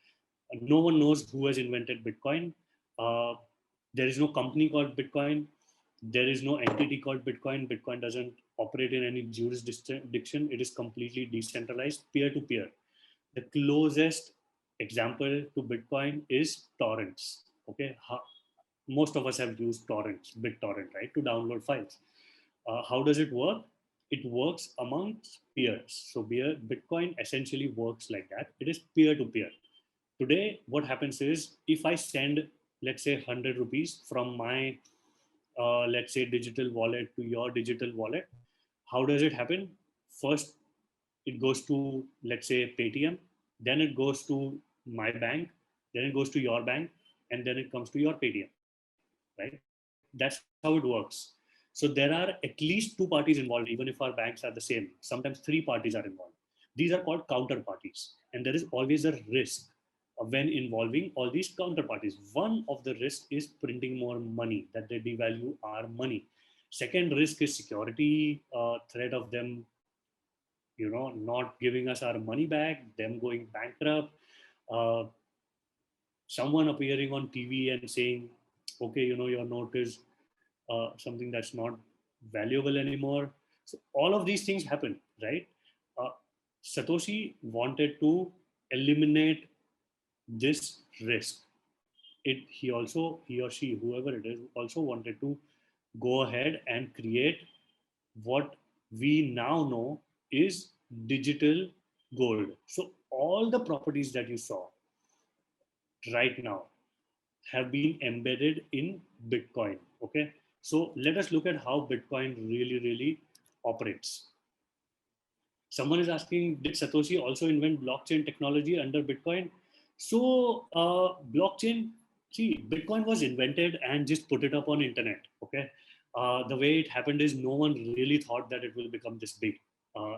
Speaker 3: No one knows who has invented Bitcoin. Uh, there is no company called Bitcoin. There is no entity called Bitcoin. Bitcoin doesn't operate in any jurisdiction. It is completely decentralized, peer to peer. The closest example to Bitcoin is torrents. Okay, most of us have used torrents, BitTorrent, right, to download files. How does it work? It works amongst peers. So Bitcoin essentially works like that. It is peer to peer. Today, what happens is if I send, let's say, 100 rupees from my, let's say, digital wallet to your digital wallet, how does it happen? First, it goes to, let's say, Paytm, then it goes to my bank, then it goes to your bank, and then it comes to your Paytm, right? That's how it works. So there are at least two parties involved, even if our banks are the same. Sometimes three parties are involved. These are called counterparties, and there is always a risk when involving all these counterparties. One of the risks is printing more money, that they devalue our money. Second risk is security threat of them, not giving us our money back, them going bankrupt, uh, someone appearing on TV and saying, okay, your note is something that's not valuable anymore. So all of these things happen, right? Uh, Satoshi wanted to eliminate this risk. He or she, whoever it is, also wanted to go ahead and create what we now know is digital gold. So all the properties that you saw right now have been embedded in Bitcoin. Okay. So let us look at how Bitcoin really operates. Someone is asking, did Satoshi also invent blockchain technology under Bitcoin? So blockchain, see, Bitcoin was invented and just put it up on internet. Okay, the way it happened is no one really thought that it will become this big.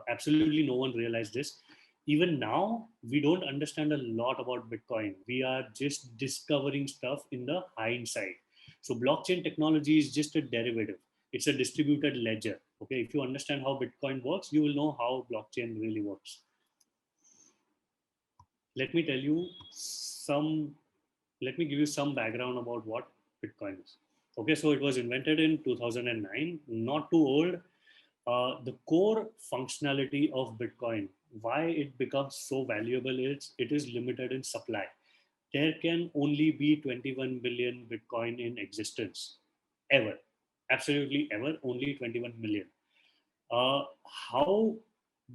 Speaker 3: Absolutely, no one realized this. Even now, we don't understand a lot about Bitcoin. We are just discovering stuff in the hindsight. So blockchain technology is just a derivative. It's a distributed ledger. Okay, if you understand how Bitcoin works, you will know how blockchain really works. Let me tell you some let me give you some background about what Bitcoin is. Okay, so it was invented in 2009, not too old. The core functionality of Bitcoin, why it becomes so valuable, is it is limited in supply. There can only be 21 billion Bitcoin in existence, ever. Absolutely ever, only 21 million. How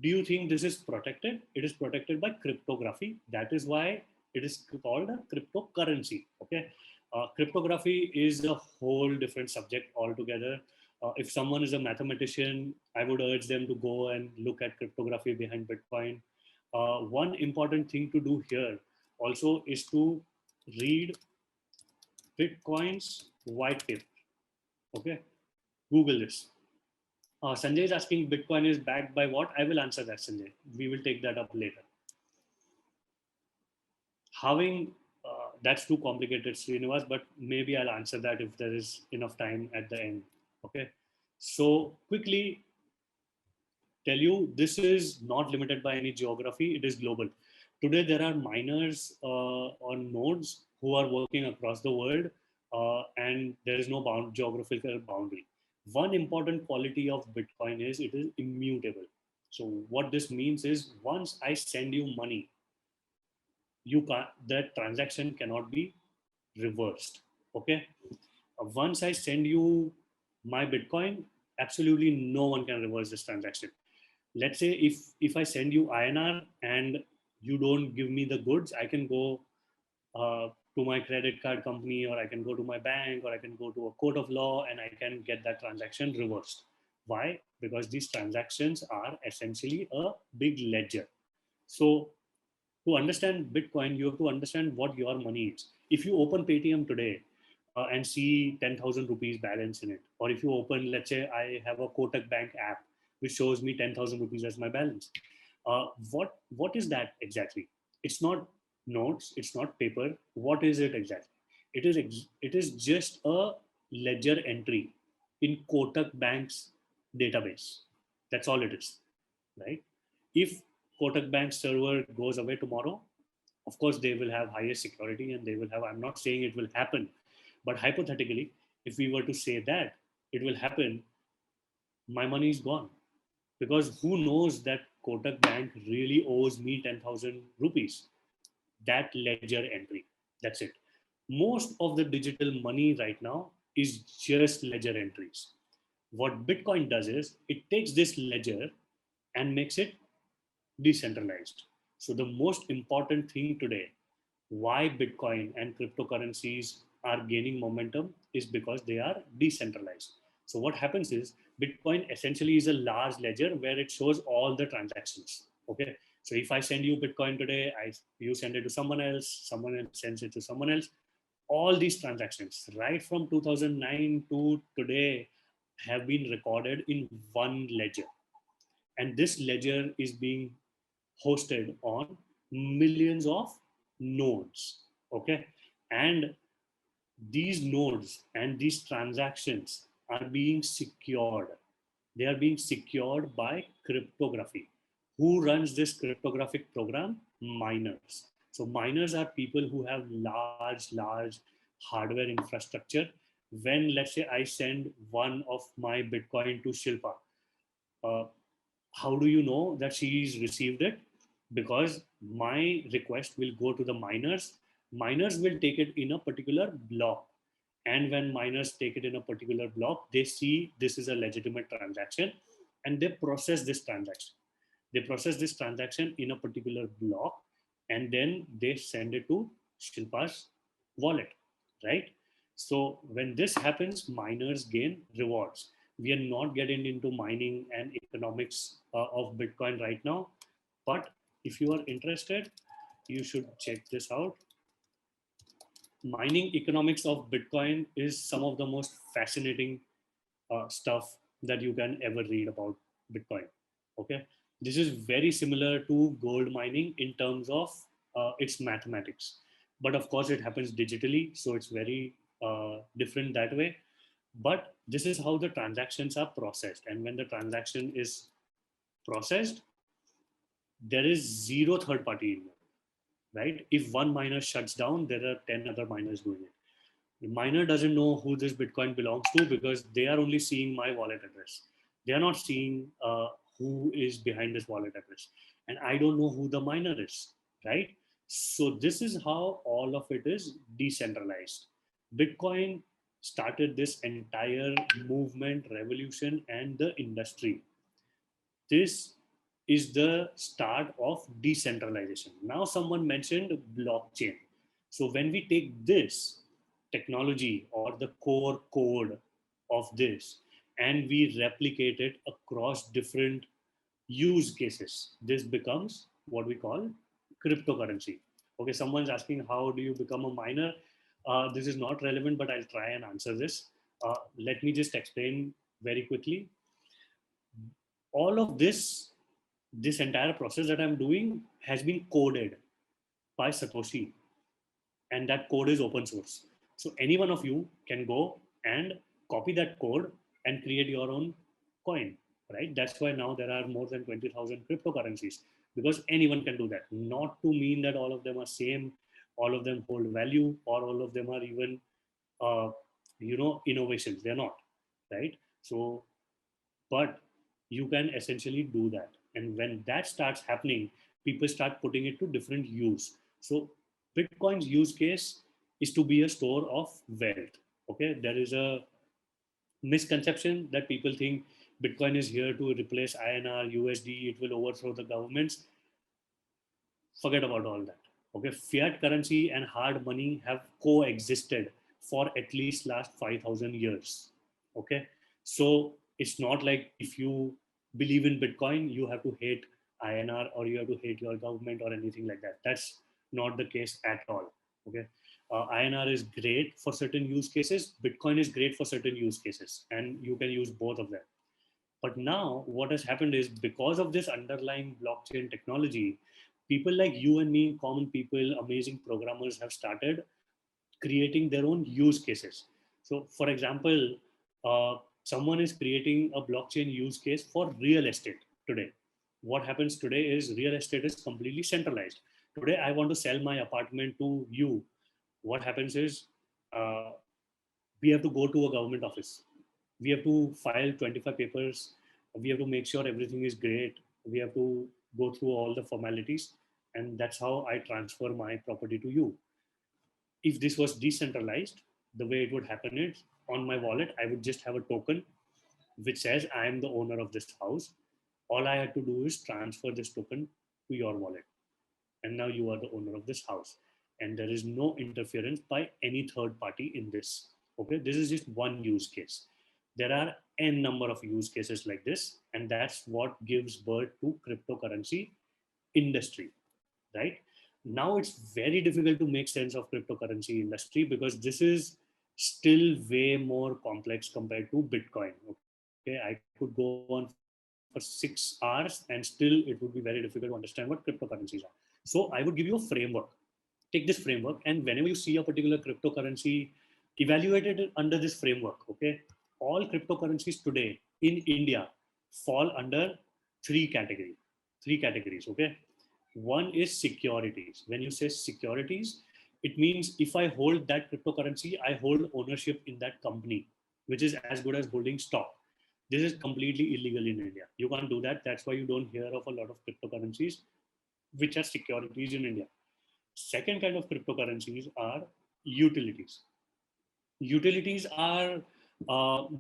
Speaker 3: do you think this is protected? It is protected by cryptography. That is why it is called a cryptocurrency. Okay, cryptography is a whole different subject altogether. If someone is a mathematician, I would urge them to go and look at cryptography behind Bitcoin. One important thing to do here also is to read Bitcoin's white paper. Okay, Google this. Sanjay is asking Bitcoin is backed by what? I will answer that, Sanjay. We will take that up later. Having that's too complicated, Srinivas, but maybe I'll answer that if there is enough time at the end. Okay. So quickly tell you, this is not limited by any geography. It is global. Today there are miners on nodes who are working across the world, and there is no geographical boundary. One important quality of Bitcoin is it is immutable. So what this means is once I send you money, you can't that transaction cannot be reversed. Okay. Once I send you my Bitcoin, absolutely no one can reverse this transaction. Let's say if I send you INR and you don't give me the goods, I can go to my credit card company, or I can go to my bank, or I can go to a court of law, and I can get that transaction reversed. Why? Because these transactions are essentially a big ledger. So to understand Bitcoin, you have to understand what your money is. If you open Paytm today and see 10,000 rupees balance in it, or if you open, let's say, I have a Kotak Bank app which shows me 10,000 rupees as my balance. What is that exactly? It's not notes. It's not paper. What is it exactly? It is just a ledger entry in Kotak Bank's database. That's all it is, right? If Kotak Bank server goes away tomorrow, of course they will have higher security and they will have, I'm not saying it will happen, but hypothetically, if we were to say that it will happen, my money is gone. Because who knows that Kotak Bank really owes me 10,000 rupees? That ledger entry. That's it. Most of the digital money right now is just ledger entries. What Bitcoin does is it takes this ledger and makes it decentralized. So the most important thing today, why Bitcoin and cryptocurrencies are gaining momentum, is because they are decentralized. So what happens is Bitcoin essentially is a large ledger where it shows all the transactions. Okay. So if I send you Bitcoin today, you send it to someone else sends it to someone else. All these transactions, right from 2009 to today, have been recorded in one ledger. And this ledger is being hosted on millions of nodes. Okay. And these nodes and these transactions are being secured. They are being secured by cryptography. Who runs this cryptographic program? Miners. So miners are people who have large hardware infrastructure. When, let's say, I send one of my Bitcoin to Shilpa, uh, how do you know that she's received it? Because my request will go to the miners will take it in a particular block, and when miners take it in a particular block, they see this is a legitimate transaction, and they process this transaction in a particular block, and then they send it to Shilpa's wallet, right? So when this happens, miners gain rewards. We are not getting into mining and economics of Bitcoin right now, but if you are interested, you should check this out. Mining economics of Bitcoin is some of the most fascinating stuff that you can ever read about Bitcoin. Okay, this is very similar to gold mining in terms of its mathematics, but of course it happens digitally, so it's very different that way. But this is how the transactions are processed, and when the transaction is processed, there is zero third party involved, right? If one miner shuts down, there are 10 other miners doing it. The miner doesn't know who this Bitcoin belongs to because they are only seeing my wallet address. They are not seeing who is behind this wallet address. And I don't know who the miner is, right? So this is how all of it is decentralized. Bitcoin started this entire movement, revolution, and the industry. This is the start of decentralization. Now, someone mentioned blockchain. So, when we take this technology or the core code of this and we replicate it across different use cases, this becomes what we call cryptocurrency. Okay, someone's asking, how do you become a miner? This is not relevant, but I'll try and answer this. Let me just explain very quickly. All of this entire process that I'm doing has been coded by Satoshi, and that code is open source. So any one of you can go and copy that code and create your own coin, right? That's why now there are more than 20,000 cryptocurrencies, because anyone can do that. Not to mean that all of them are same, all of them hold value, or all of them are even, uh, innovations. They're not, right? So but you can essentially do that, and when that starts happening, people start putting it to different use. So Bitcoin's use case is to be a store of wealth. Okay, there is a misconception that people think Bitcoin is here to replace INR, USD, it will overthrow the governments. Forget about all that. Okay, fiat currency and hard money have coexisted for at least last 5,000 years. Okay, so it's not like if you believe in Bitcoin you have to hate INR or you have to hate your government or anything like that. That's not the case at all. Okay, INR is great for certain use cases, Bitcoin is great for certain use cases, and you can use both of them. But now, what has happened is because of this underlying blockchain technology, people like you and me, common people, amazing programmers, have started creating their own use cases. So, for example, someone is creating a blockchain use case for real estate today. What happens today is real estate is completely centralized. Today, I want to sell my apartment to you. What happens is uh, we have to go to a government office, we have to file 25 papers, we have to make sure everything is great, we have to go through all the formalities, and that's how I transfer my property to you. If this was decentralized, the way it would happen is, on my wallet I would just have a token which says I am the owner of this house. All I had to do is transfer this token to your wallet, and now you are the owner of this house, and there is no interference by any third party in this. Okay, this is just one use case. There are n number of use cases like this, and that's what gives birth to cryptocurrency industry, right? Now it's very difficult to make sense of cryptocurrency industry because this is still way more complex compared to Bitcoin. Okay, I could go on for 6 hours and still it would be very difficult to understand what cryptocurrencies are. So I would give you a framework. Take this framework, and whenever you see a particular cryptocurrency, evaluate it under this framework. Okay, all cryptocurrencies today in India fall under three categories. Okay, one is securities. When you say securities, it means if I hold that cryptocurrency, I hold ownership in that company, which is as good as holding stock. This is completely illegal in India. You can't do that. That's why you don't hear of a lot of cryptocurrencies which are securities in India. Second kind of cryptocurrencies are utilities. Utilities are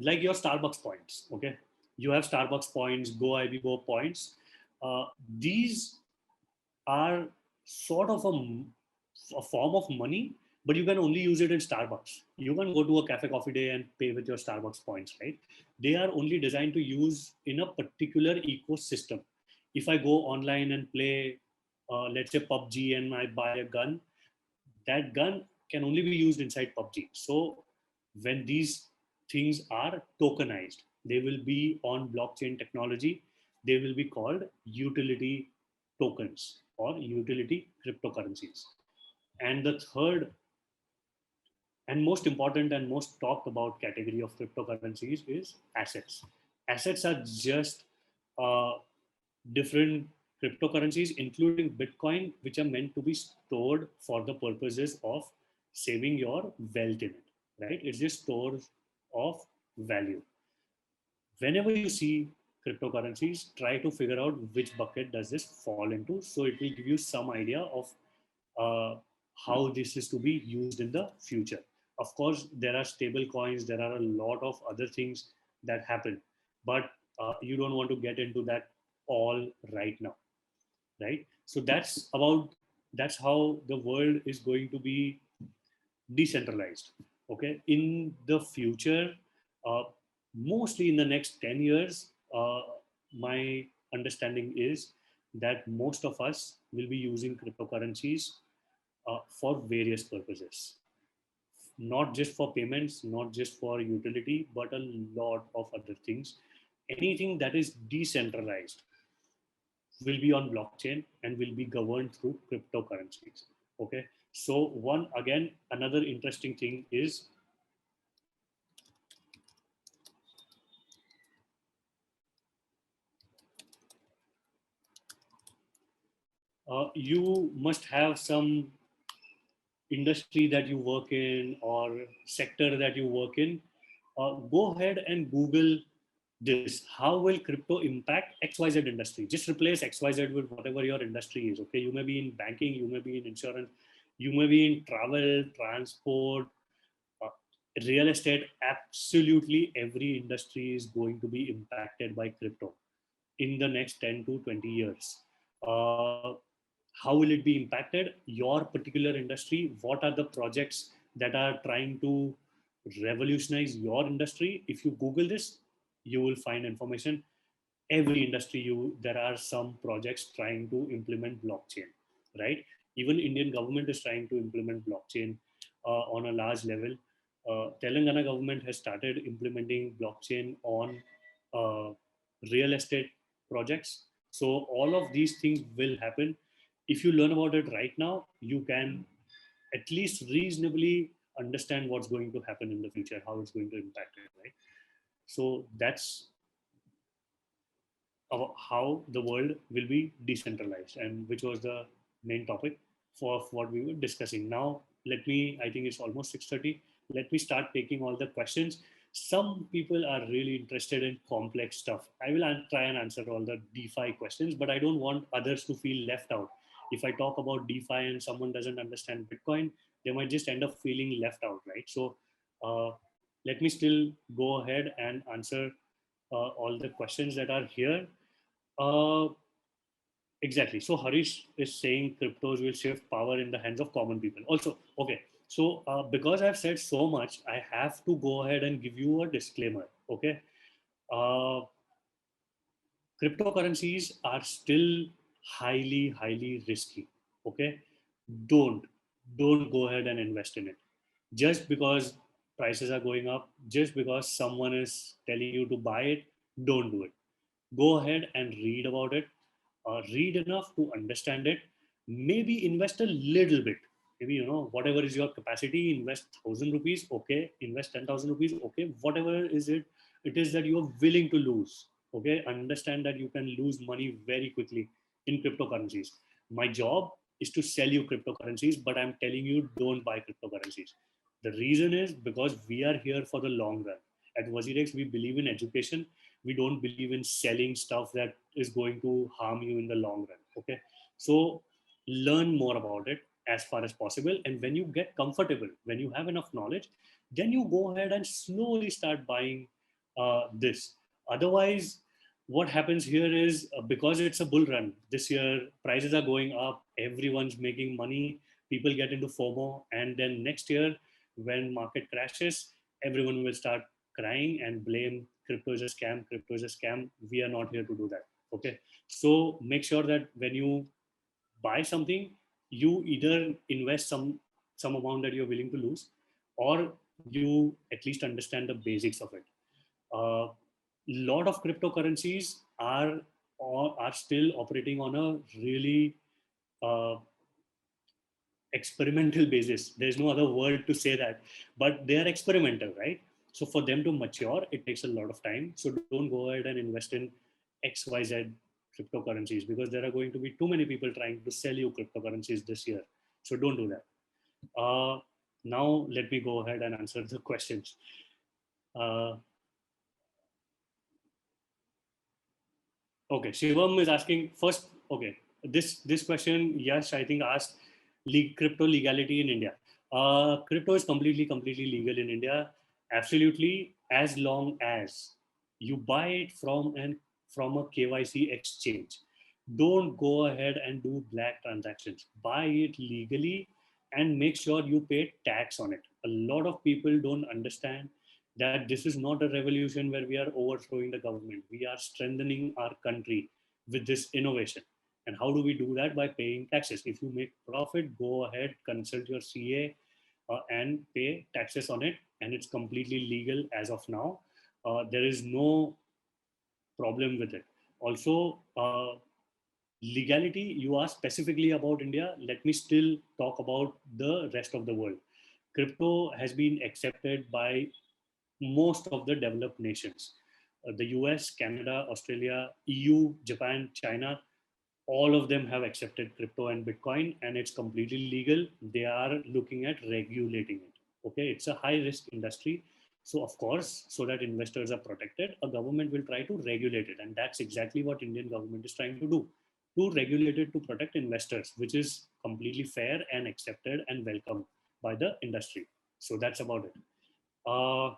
Speaker 3: like your Starbucks points. Okay, you have Starbucks points, Go IBO points. These are sort of a form of money, but you can only use it in Starbucks. You can go to a cafe coffee day and pay with your Starbucks points, right? They are only designed to use in a particular ecosystem. If I go online and play let's say PUBG, and I buy a gun, that gun can only be used inside PUBG. So when these things are tokenized, they will be on blockchain technology. They will be called utility tokens or utility cryptocurrencies. And the third and most important and most talked about category of cryptocurrencies is assets. Assets are just uh, different cryptocurrencies, including Bitcoin, which are meant to be stored for the purposes of saving your wealth in it, right? It's just stores of value. Whenever you see cryptocurrencies, try to figure out which bucket does this fall into. So it will give you some idea of uh, how this is to be used in the future. Of course, there are stable coins, there are a lot of other things that happen, but you don't want to get into that all right now, right? So that's how the world is going to be decentralized. Okay, in the future, uh, mostly in the next 10 years, my understanding is that most of us will be using cryptocurrencies for various purposes, not just for payments, not just for utility, but a lot of other things. Anything that is decentralized will be on blockchain and will be governed through cryptocurrencies. Okay, so one again, another interesting thing is you must have some industry that you work in or sector that you work in. Go ahead and Google this. How will crypto impact XYZ industry? Just replace XYZ with whatever your industry is. Okay, you may be in banking, you may be in insurance, you may be in travel, transport, uh, real estate. Absolutely every industry is going to be impacted by crypto in the next 10 to 20 years. Uh, how will it be impacted? Your particular industry, what are the projects that are trying to revolutionize your industry? If you Google this, you will find information. Every industry, there are some projects trying to implement blockchain, right? Even Indian government is trying to implement blockchain on a large level. Telangana government has started implementing blockchain on uh, real estate projects. So all of these things will happen. If you learn about it right now, you can at least reasonably understand what's going to happen in the future, how it's going to impact it, right? So that's how the world will be decentralized, and which was the main topic for what we were discussing. Now let me, I think it's almost 6:30, let me start taking all the questions. Some people are really interested in complex stuff. I will try and answer all the DeFi questions, but I don't want others to feel left out. If I talk about DeFi and someone doesn't understand Bitcoin, they might just end up feeling left out, right? So uh, let me still go ahead and answer all the questions that are here. uh, exactly. So Harish is saying cryptos will shift power in the hands of common people. Also, okay. So because I've said so much, I have to go ahead and give you a disclaimer. Okay. Uh, Cryptocurrencies are still highly risky. Okay. Don't don't go ahead and invest in it just because prices are going up, just because someone is telling you to buy it. Don't do it. Go ahead and read about it, read enough to understand it, maybe invest a little bit. Maybe, whatever is your capacity, invest 1,000 rupees, okay, invest 10,000 rupees, okay, whatever is it is that you're willing to lose. Okay, understand that you can lose money very quickly in cryptocurrencies. My job is to sell you cryptocurrencies, but I'm telling you, don't buy cryptocurrencies. The reason is because we are here for the long run. At WazirX, we believe in education. We don't believe in selling stuff that is going to harm you in the long run. Okay, so learn more about it as far as possible, and when you get comfortable, when you have enough knowledge, then you go ahead and slowly start buying this. Otherwise, what happens here is, because it's a bull run this year, prices are going up, everyone's making money, people get into FOMO, and then next year when market crashes, everyone will start crying and blame crypto is a scam, crypto is a scam. We are not here to do that. Okay, so make sure that when you buy something, you either invest some amount that you're willing to lose, or you at least understand the basics of it. A lot of cryptocurrencies are still operating on a really uh, experimental basis. There's no other word to say that, but they are experimental, right? So for them to mature, it takes a lot of time. So don't go ahead and invest in XYZ cryptocurrencies, because there are going to be too many people trying to sell you cryptocurrencies this year. So don't do that. Now let me go ahead and answer the questions. Uh, Okay, Shivam is asking first. Okay, this question, yes, I think asked crypto legality in India. Crypto is completely legal in India, absolutely, as long as you buy it from a KYC exchange. Don't go ahead and do black transactions. Buy it legally and make sure you pay tax on it. A lot of people don't understand that this is not a revolution where we are overthrowing the government. We are strengthening our country with this innovation. And how do we do that? By paying taxes. If you make profit, go ahead, consult your CA and pay taxes on it. And it's completely legal as of now. There is no problem with it. Also, legality, you asked specifically about India. Let me still talk about the rest of the world. Crypto has been accepted by most of the developed nations. The US, Canada, Australia, EU, Japan, China, all of them have accepted crypto and Bitcoin, and it's completely legal. They are looking at regulating it. Okay, it's a high risk industry. So, of course, so that investors are protected, a government will try to regulate it. And that's exactly what Indian government is trying to do, to regulate it to protect investors, which is completely fair and accepted and welcome by the industry. So that's about it. Uh,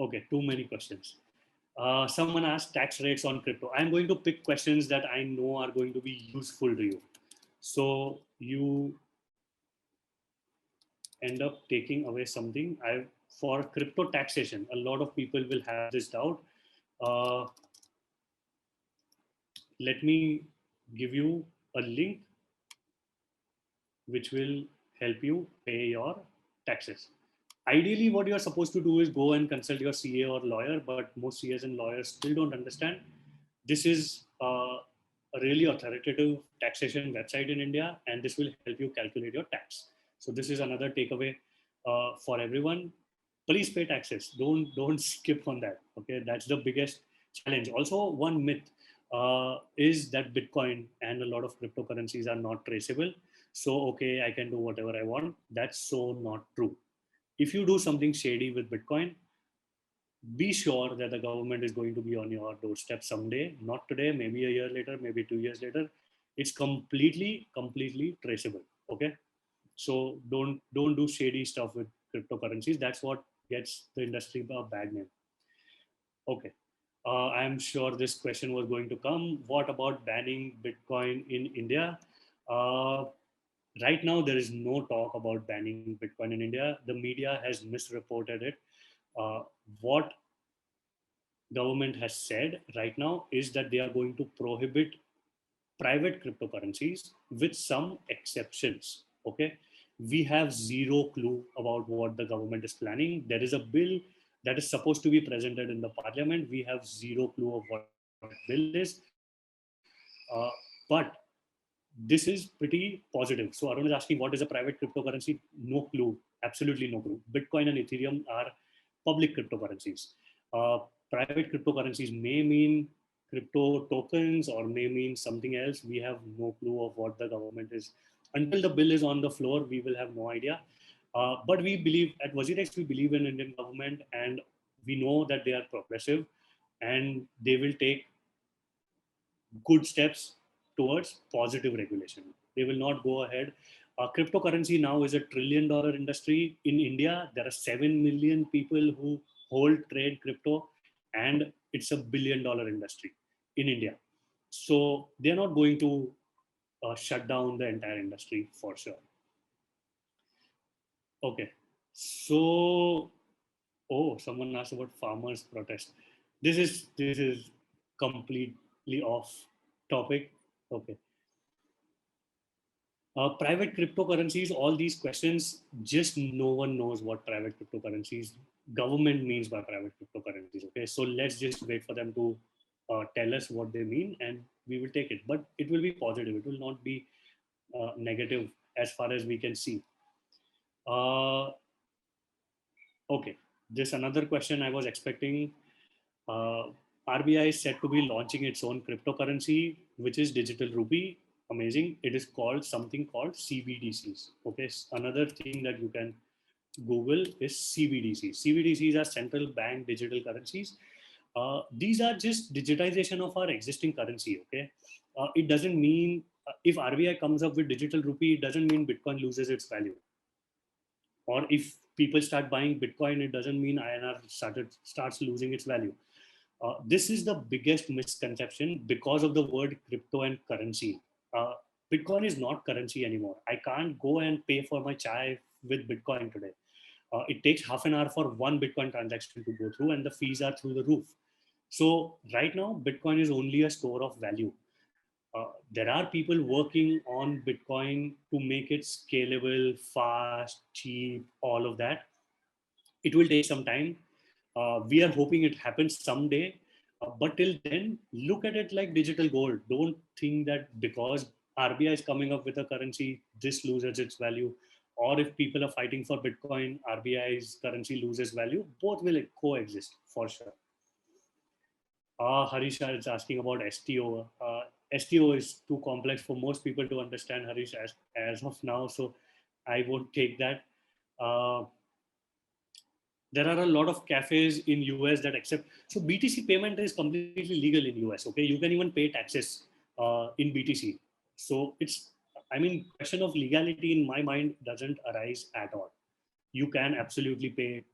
Speaker 3: Okay, too many questions. Someone asked tax rates on crypto. I'm going to pick questions that I know are going to be useful to you. So you end up taking away something. For crypto taxation, a lot of people will have this doubt. Uh, Let me give you a link which will help you pay your taxes. Ideally, what you're supposed to do is go and consult your CA or lawyer, but most CAs and lawyers still don't understand. This is a really authoritative taxation website in India, and this will help you calculate your tax. So this is another takeaway for everyone. Please pay taxes. Don't skip on that. Okay, that's the biggest challenge. Also, one myth is that Bitcoin and a lot of cryptocurrencies are not traceable. So okay, I can do whatever I want. That's so not true. If you do something shady with Bitcoin, be sure that the government is going to be on your doorstep someday, not today, maybe a year later, maybe 2 years later. It's completely traceable. Okay. So don't do shady stuff with cryptocurrencies. That's what gets the industry a bad name. Okay. I'm sure this question was going to come. What about banning Bitcoin in India? Uh, right now, there is no talk about banning Bitcoin in India. The media has misreported it. What government has said right now is that they are going to prohibit private cryptocurrencies with some exceptions. Okay, we have zero clue about what the government is planning. There is a bill that is supposed to be presented in the parliament. We have zero clue of what bill is, but this is pretty positive. So Arun is asking, what is a private cryptocurrency? No clue, absolutely no clue. Bitcoin and Ethereum are public cryptocurrencies. Uh, Private cryptocurrencies may mean crypto tokens or may mean something else. We have no clue of what the government is. Until the bill is on the floor, we will have no idea. But we believe at WazirX, we believe in Indian government, and we know that they are progressive and they will take good steps towards positive regulation. They will not go ahead. Cryptocurrency now is $1 trillion industry in India. There are 7 million people who hold trade crypto, and it's $1 billion industry in India. So they're not going to shut down the entire industry for sure. Okay. So, oh, someone asked about farmers protest. This is completely off topic. Okay. Private cryptocurrencies, all these questions, just no one knows what private cryptocurrencies government means by private cryptocurrencies. Okay, so let's just wait for them to tell us what they mean, and we will take it. But it will be positive. It will not be negative as far as we can see. Uh, okay, this another question I was expecting. Uh, RBI is said to be launching its own cryptocurrency, which is digital rupee. Amazing. It is called something called CBDCs. Okay, another thing that you can Google is CBDCs. CBDCs are central bank digital currencies. These are just digitization of our existing currency. Okay, it doesn't mean if RBI comes up with digital rupee, it doesn't mean Bitcoin loses its value. Or if people start buying Bitcoin, it doesn't mean INR starts losing its value. This is the biggest misconception because of the word crypto and currency. Uh, Bitcoin is not currency anymore. I can't go and pay for my chai with Bitcoin today. It takes half an hour for one Bitcoin transaction to go through, and the fees are through the roof. So right now, Bitcoin is only a store of value. There are people working on Bitcoin to make it scalable, fast, cheap, all of that. It will take some time. We are hoping it happens someday. But till then, look at it like digital gold. Don't think that because RBI is coming up with a currency, this loses its value. Or if people are fighting for Bitcoin, RBI's currency loses value. Both will coexist for sure. Harisha is asking about STO. STO is too complex for most people to understand, Harish, as of now. So I won't take that. Uh, there are a lot of cafes in US that accept. So BTC payment is completely legal in US. Okay, you can even pay taxes in BTC. So it's, I mean, question of legality in my mind doesn't arise at all. You can absolutely pay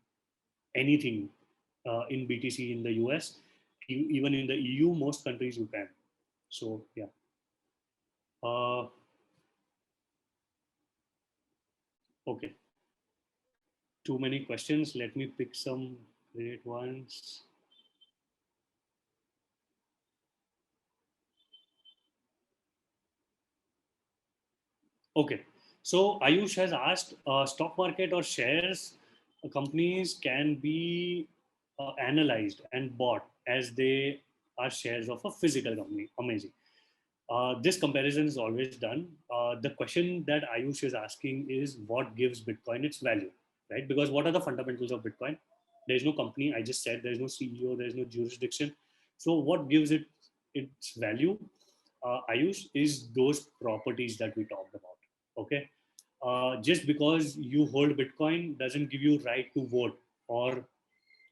Speaker 3: anything in BTC in the US. Even in the EU, most countries you can. So yeah. Uh, okay. Too many questions. Let me pick some great ones. Okay. So Ayush has asked, stock market or shares companies can be analyzed and bought as they are shares of a physical company. Amazing. This comparison is always done. The question that Ayush is asking is what gives Bitcoin its value, right? Because what are the fundamentals of Bitcoin? There is no company. I just said there is no CEO. There is no jurisdiction. So what gives it its value, Ayush, is those properties that we talked about. Okay, just because you hold Bitcoin doesn't give you right to vote or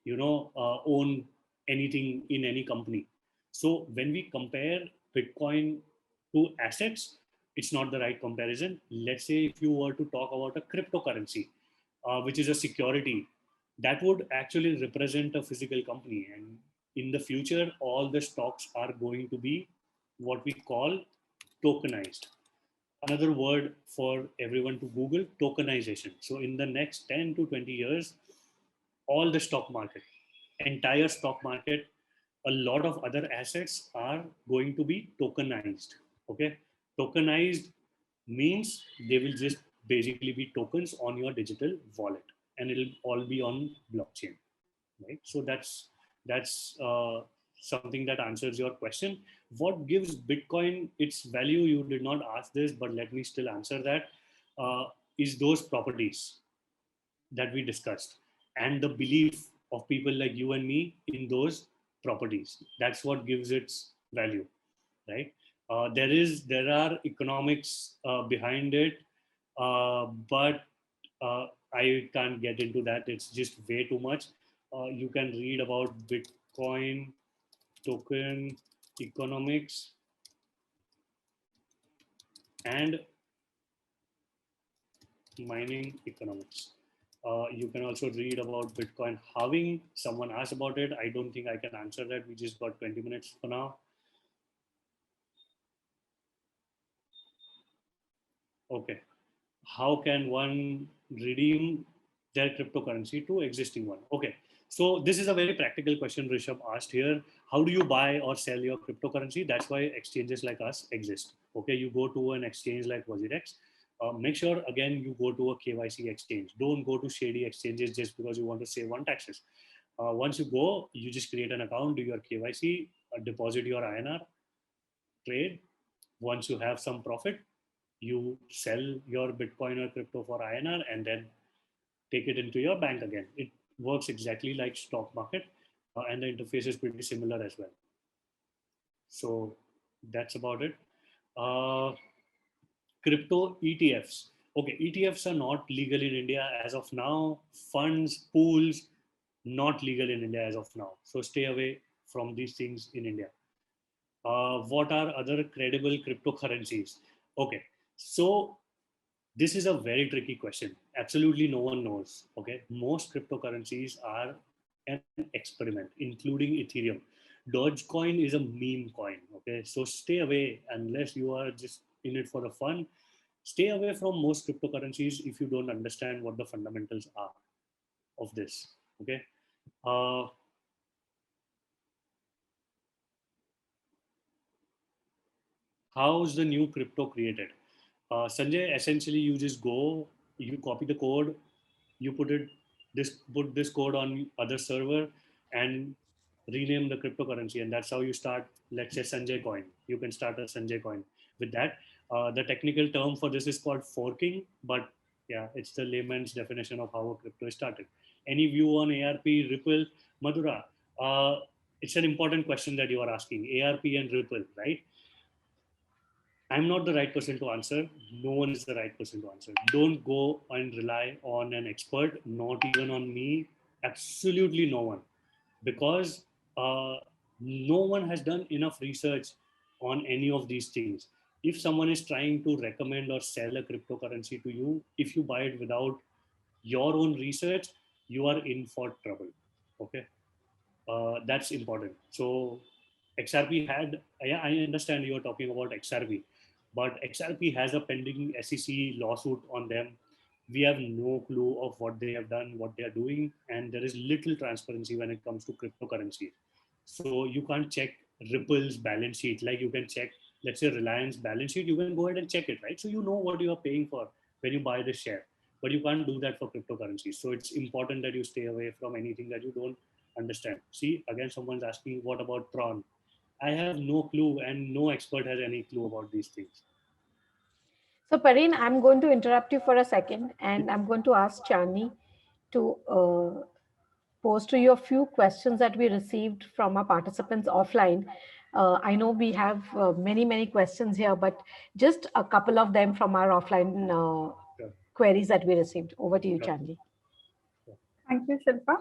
Speaker 3: own anything in any company. So when we compare Bitcoin to assets, it's not the right comparison. Let's say if you were to talk about a cryptocurrency, which is a security, that would actually represent a physical company. And in the future, all the stocks are going to be what we call tokenized. Another word for everyone to Google: tokenization. So in the next 10 to 20 years, all the stock market, entire stock market, a lot of other assets are going to be tokenized. Okay, tokenized means they will just basically be tokens on your digital wallet, and it'll all be on blockchain, right? So that's something that answers your question. What gives Bitcoin its value? You did not ask this, but let me still answer that. Is those properties that we discussed and the belief of people like you and me in those properties. That's what gives its value, right? There are economics behind it, but I can't get into that. It's just way too much. You can read about Bitcoin token economics and mining economics. You can also read about Bitcoin halving. Someone asked about it. I don't think I can answer that. We just got 20 minutes for now. Okay. How can one redeem their cryptocurrency to existing one? Okay. So this is a very practical question Rishabh asked here. How do you buy or sell your cryptocurrency? That's why exchanges like us exist. Okay. You go to an exchange like WazirX. Make sure again you go to a KYC exchange. Don't go to shady exchanges just because you want to save on taxes. Once you go, you just create an account, do your KYC, deposit your INR, trade. Once you have some profit, you sell your Bitcoin or crypto for INR and then take it into your bank again. It works exactly like stock market, and the interface is pretty similar as well. So that's about it. Uh, Crypto ETFs. Okay, ETFs are not legal in India as of now. Funds, pools, not legal in India as of now. So stay away from these things in India. What are other credible cryptocurrencies? Okay, so this is a very tricky question. Absolutely no one knows. Okay, most cryptocurrencies are an experiment, including Ethereum. Dogecoin is a meme coin. Okay, so stay away unless you are just in it for the fun. Stay away from most cryptocurrencies if you don't understand what the fundamentals are of this. Okay, uh, how's the new crypto created? Sanjay, essentially you just go, you copy the code, you put this code on other server and rename the cryptocurrency, and that's how you start. Let's say Sanjay coin. You can start a Sanjay coin with that. The technical term for this is called forking, but yeah, it's the layman's definition of how a crypto is started. Any view on ARP, Ripple, Madhura? Uh, it's an important question that you are asking. ARP and Ripple, right? I'm not the right person to answer. No one is the right person to answer. Don't go and rely on an expert, not even on me. Absolutely no one. Because no one has done enough research on any of these things. If someone is trying to recommend or sell a cryptocurrency to you, if you buy it without your own research, you are in for trouble. Okay, that's important. So XRP had, yeah, I understand you're talking about XRP, but XRP has a pending SEC lawsuit on them. We have no clue of what they have done, what they are doing, and there is little transparency when it comes to cryptocurrency. So you can't check Ripple's balance sheet like you can check, let's say, Reliance balance sheet. You can go ahead and check it, right? So you know what you are paying for when you buy the share, but you can't do that for cryptocurrencies. So it's important that you stay away from anything that you don't understand. See, again, someone's asking, what about Tron? I have no clue, and no expert has any clue about these things.
Speaker 2: So, Pareen, I'm going to interrupt you for a second and I'm going to ask Chani to pose to you a few questions that we received from our participants offline. I know we have many questions here, but just a couple of them from our offline
Speaker 3: Sure,
Speaker 2: queries that we received. Over to you,
Speaker 3: sure,
Speaker 2: Chandi.
Speaker 3: sure.
Speaker 4: Thank you, Shilpa.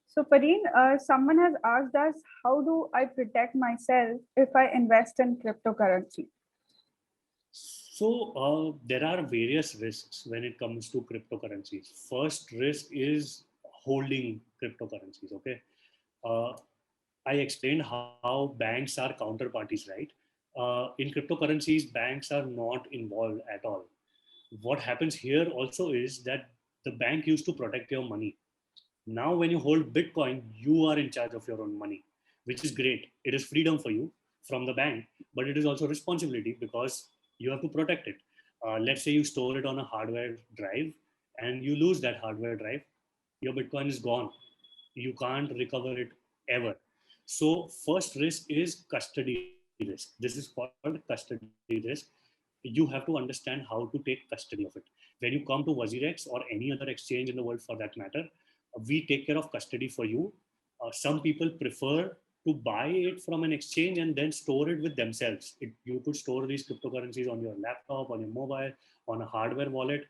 Speaker 4: So, Pareen, someone has asked us, how do I protect myself if I invest in cryptocurrency?
Speaker 3: So there are various risks when it comes to cryptocurrencies. First risk is holding cryptocurrencies. Okay, uh, I explained how banks are counterparties, right? In cryptocurrencies, banks are not involved at all. What happens here also is that the bank used to protect your money. Now, when you hold Bitcoin, you are in charge of your own money, which is great. It is freedom for you from the bank, but it is also responsibility because you have to protect it. Let's say you store it on a hardware drive and you lose that hardware drive, your Bitcoin is gone. You can't recover it ever. So, first risk is custody risk. This is called custody risk. You have to understand how to take custody of it. When you come to WazirX or any other exchange in the world for that matter, we take care of custody for you. Some people prefer to buy it from an exchange and then store it with themselves. You could store these cryptocurrencies on your laptop, on your mobile, on a hardware wallet.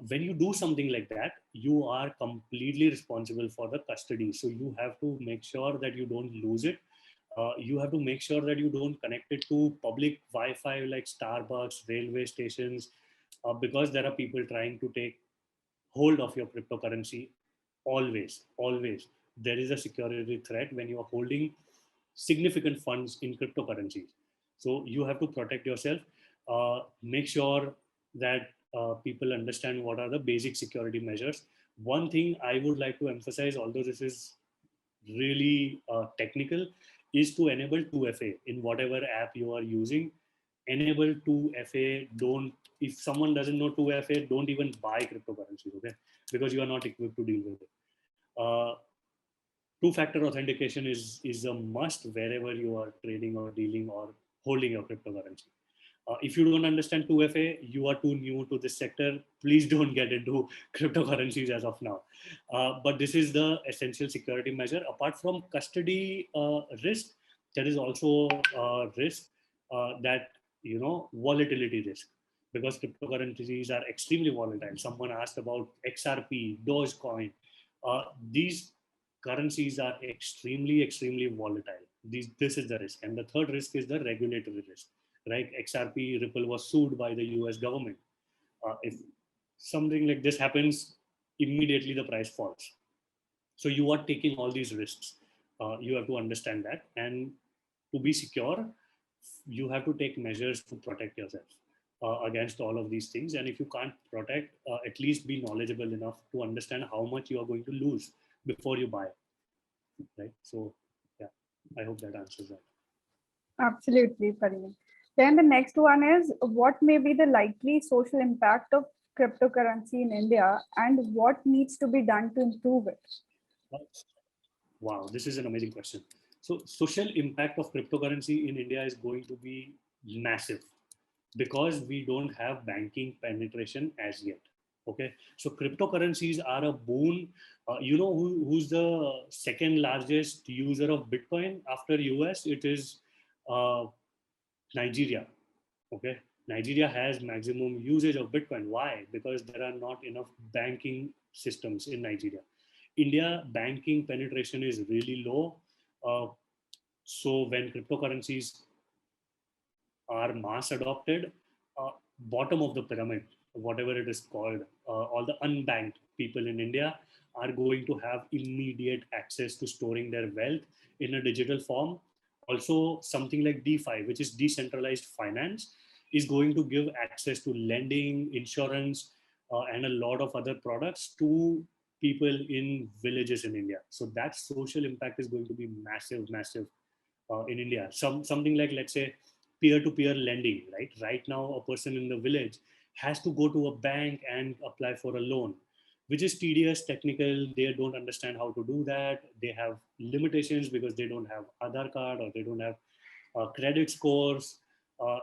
Speaker 3: When you do something like that, you are completely responsible for the custody. So you have to make sure that you don't lose it. You have to make sure that you don't connect it to public Wi-Fi like Starbucks, railway stations, because there are people trying to take hold of your cryptocurrency. Always there is a security threat when you are holding significant funds in cryptocurrencies. So you have to protect yourself. Make sure that people understand what are the basic security measures. One thing I would like to emphasize, although this is really technical, is to enable 2FA in whatever app you are using. enable 2FA. Don't, if someone doesn't know 2FA, don't even buy cryptocurrencies, okay? Because you are not equipped to deal with it. Two-factor authentication is a must wherever you are trading or dealing or holding your cryptocurrency. If you don't understand 2FA, you are too new to this sector. Please don't get into cryptocurrencies as of now. But this is the essential security measure. Apart from custody risk, there is also risk that, volatility risk, because cryptocurrencies are extremely volatile. Someone asked about XRP, Dogecoin. These currencies are extremely volatile. This is the risk. And the third risk is the regulatory risk, right? XRP, Ripple was sued by the US government. If something like this happens, immediately the price falls. So you are taking all these risks. You have to understand that. And to be secure, you have to take measures to protect yourself against all of these things. And if you can't protect, at least be knowledgeable enough to understand how much you are going to lose before you buy, right? So, yeah, I hope that answers that.
Speaker 4: Absolutely, Pareen. Then the next one is, what may be the likely social impact of cryptocurrency in India and what needs to be done to improve it?
Speaker 3: Wow, this is an amazing question. So, social impact of cryptocurrency in India is going to be massive because we don't have banking penetration as yet. Okay, so cryptocurrencies are a boon. Who's the second largest user of Bitcoin after US? It is uh, Nigeria. Okay, Nigeria has maximum usage of Bitcoin. Why? Because there are not enough banking systems in Nigeria. India banking penetration is really low. uh, so when cryptocurrencies are mass adopted, uh, bottom of the pyramid, whatever it is called, all the unbanked people in India are going to have immediate access to storing their wealth in a digital form. Also, something like DeFi, which is decentralized finance, is going to give access to lending, insurance, and a lot of other products to people in villages in India. So that social impact is going to be massive in India. Something like, let's say, peer-to-peer lending, right? Right now, a person in the village has to go to a bank and apply for a loan, which is tedious, technical. They don't understand how to do that. They have limitations because they don't have Aadhaar card or they don't have credit scores,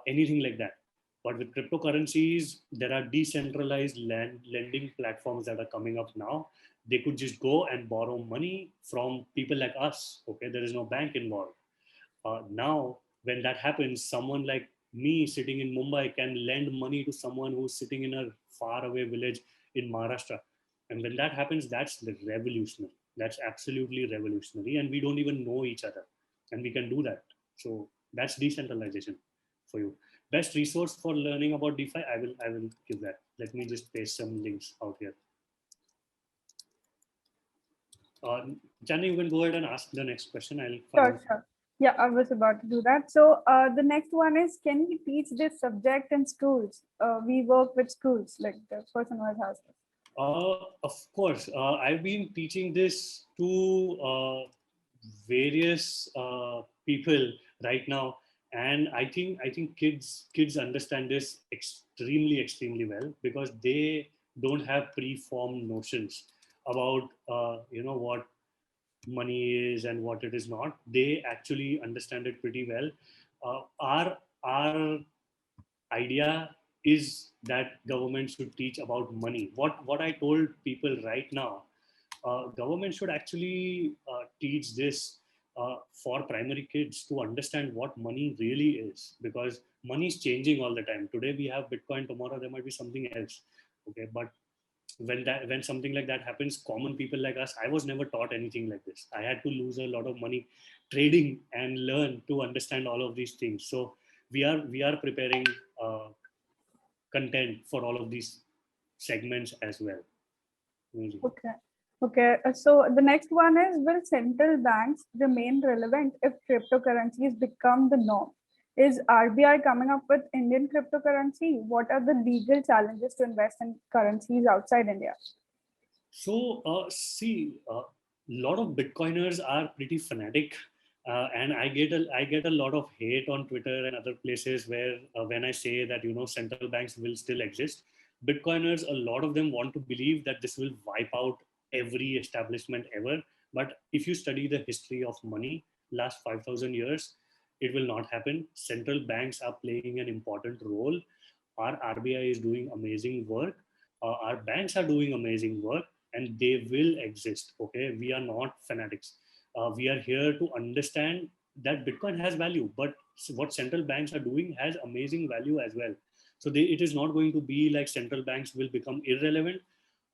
Speaker 3: anything like that. But with cryptocurrencies, there are decentralized lending platforms that are coming up now. They could just go and borrow money from people like us. Okay, there is no bank involved. Now, when that happens, someone like me sitting in Mumbai can lend money to someone who's sitting in a faraway village in Maharashtra. And when that happens, that's revolutionary. That's absolutely revolutionary. And we don't even know each other. And we can do that. So that's decentralization for you. Best resource for learning about DeFi, I will give that. Let me just paste some links out here. Janny, you can go ahead and ask the next question. I'll find.
Speaker 4: Sure. Yeah, I was about to do that. So the next one is, can we teach this subject in schools? We work with schools, like the person who has asked us.
Speaker 3: Of course, I've been teaching this to various people right now, and I think kids understand this extremely well because they don't have preformed notions about what money is and what it is not. They actually understand it pretty well. Our idea is that government should teach about money. What I told people right now, government should actually teach this for primary kids to understand what money really is, because money is changing all the time. Today we have Bitcoin, tomorrow there might be something else. Okay, but when something like that happens, common people like us, I was never taught anything like this. I had to lose a lot of money trading and learn to understand all of these things. So we are preparing uh, content for all of these segments as well. Amazing.
Speaker 4: Okay. Okay. So the next one is, will central banks remain relevant if cryptocurrencies become the norm? Is RBI coming up with Indian cryptocurrency? What are the legal challenges to invest in currencies outside India?
Speaker 3: So see, a lot of Bitcoiners are pretty fanatic And I get a lot of hate on Twitter and other places where when I say that central banks will still exist, Bitcoiners, a lot of them want to believe that this will wipe out every establishment ever. But if you study the history of money, last 5,000 years, it will not happen. Central banks are playing an important role. Our RBI is doing amazing work. Our banks are doing amazing work, and they will exist. Okay, we are not fanatics. We are here to understand that Bitcoin has value, but what central banks are doing has amazing value as well. So it is not going to be like central banks will become irrelevant.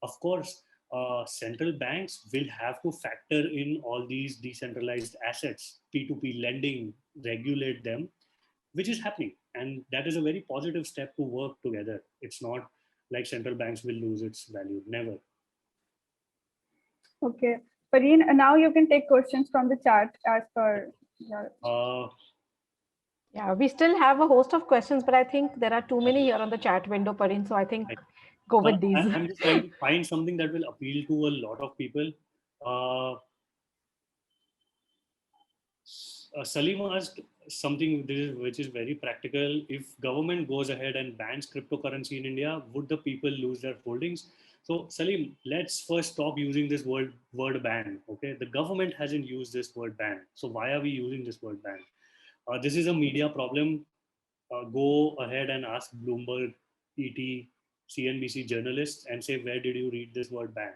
Speaker 3: Of course, central banks will have to factor in all these decentralized assets, P2P lending, regulate them, which is happening. And that is a very positive step to work together. It's not like central banks will lose its value. Never.
Speaker 4: Okay. Pareen, now you can take questions from the chat as per your.
Speaker 2: Yeah, we still have a host of questions, but I think there are too many here on the chat window, Pareen. So I think go with these.
Speaker 3: I'm just trying to find something that will appeal to a lot of people. Uh, Salim asked something which is very practical. If government goes ahead and bans cryptocurrency in India, would the people lose their holdings? So Salim, let's first stop using this word ban. Okay, the government hasn't used this word ban. So why are we using this word ban? This is a media problem. Go ahead and ask Bloomberg, ET, CNBC journalists and say, where did you read this word ban?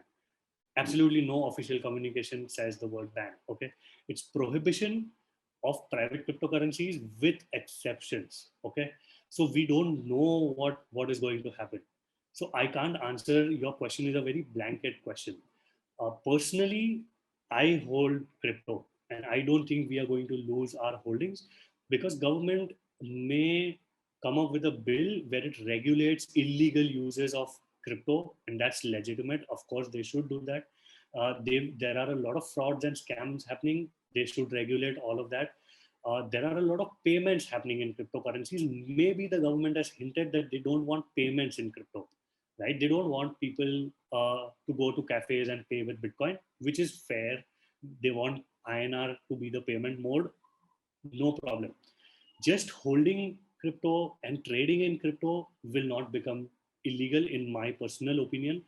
Speaker 3: Absolutely no official communication says the word ban. Okay, it's prohibition of private cryptocurrencies with exceptions. Okay, so we don't know what is going to happen. So I can't answer your question. Is a very blanket question. Personally, I hold crypto, and I don't think we are going to lose our holdings because government may come up with a bill where it regulates illegal uses of crypto, and that's legitimate. Of course, they should do that. There are a lot of frauds and scams happening. They should regulate all of that. There are a lot of payments happening in cryptocurrencies. Maybe the government has hinted that they don't want payments in crypto, right? They don't want people to go to cafes and pay with Bitcoin, which is fair. They want INR to be the payment mode. No problem. Just holding crypto and trading in crypto will not become illegal, in my personal opinion,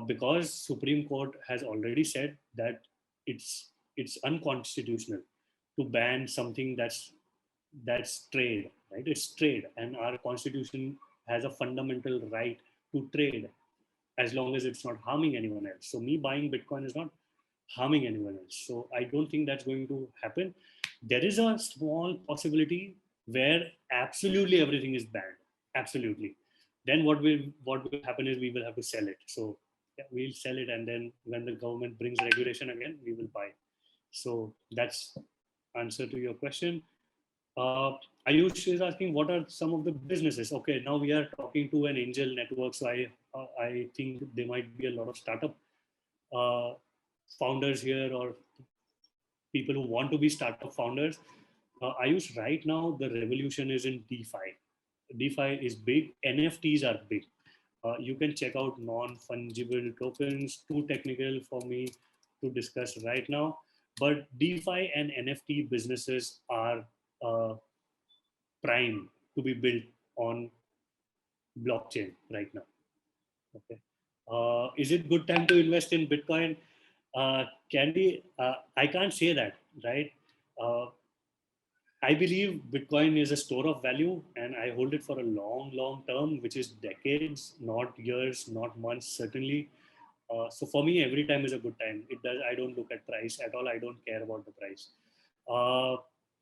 Speaker 3: because Supreme Court has already said that it's unconstitutional to ban something that's trade, right? It's trade, and our constitution has a fundamental right to trade as long as it's not harming anyone else. So me buying Bitcoin is not harming anyone else. So I don't think that's going to happen. There is a small possibility where absolutely everything is banned. Absolutely. Then what will happen is we will have to sell it. So yeah, we'll sell it, and then when the government brings regulation again, we will buy. So that's answer to your question. Uh, Ayush is asking what are some of the businesses. Okay, now we are talking to an angel network, so I think there might be a lot of startup uh, founders here or people who want to be startup founders. Ayush, right now the revolution is in DeFi. DeFi is big. NFTs are big. You can check out non-fungible tokens. Too technical for me to discuss right now, but DeFi and NFT businesses are uh, prime to be built on blockchain right now. Okay. Is it good time to invest in Bitcoin? Candy, I can't say that, right? Uh, I believe Bitcoin is a store of value and I hold it for a long, long term, which is decades, not years, not months, certainly. So for me, every time is a good time. It does. I don't look at price at all. I don't care about the price. Uh,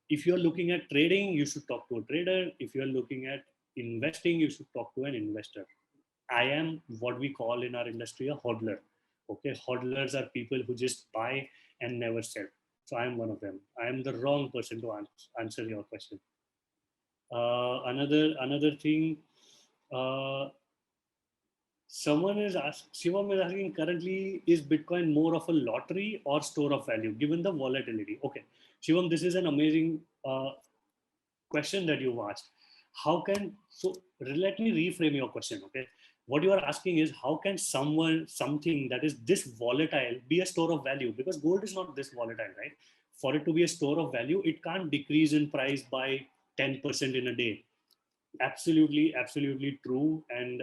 Speaker 3: if you're looking at trading, you should talk to a trader. If you're looking at investing, you should talk to an investor. I am what we call in our industry a hodler. Okay, hodlers are people who just buy and never sell. So I am one of them. I am the wrong person to answer your question. Another thing. Uh, Someone is asked, Shivam is asking currently, is Bitcoin more of a lottery or store of value given the volatility? Okay, Shivam, this is an amazing question that you've asked. How can, so let me reframe your question, okay? what you are asking is, how can something that is this volatile be a store of value? Because gold is not this volatile, right? For it to be a store of value, it can't decrease in price by 10% in a day. Absolutely true, and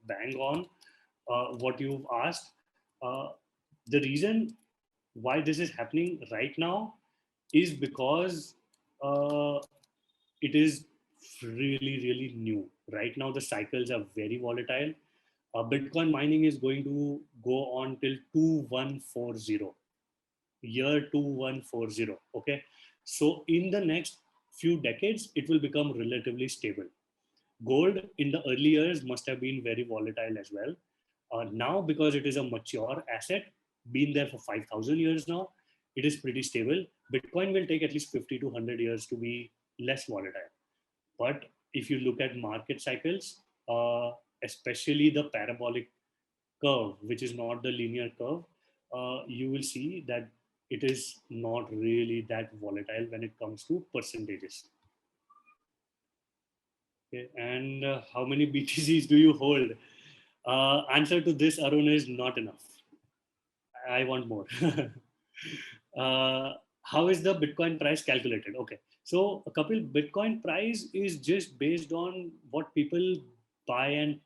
Speaker 3: bang on what you've asked. uh, the reason why this is happening right now is because uh, it is really new. Right now the cycles are very volatile. Bitcoin mining is going to go on till 2140, year 2140. Okay, so in the next few decades it will become relatively stable. Gold in the early years must have been very volatile as well. Now, because it is a mature asset, been there for 5,000 years now, it is pretty stable. Bitcoin will take at least 50 to 100 years to be less volatile. But if you look at market cycles, especially the parabolic curve, which is not the linear curve, you will see that it is not really that volatile when it comes to percentages. Okay. And how many BTCs do you hold? Answer to this, Arun, is not enough. I want more. How is the Bitcoin price calculated? Okay. So, a couple Bitcoin price is just based on what people buy and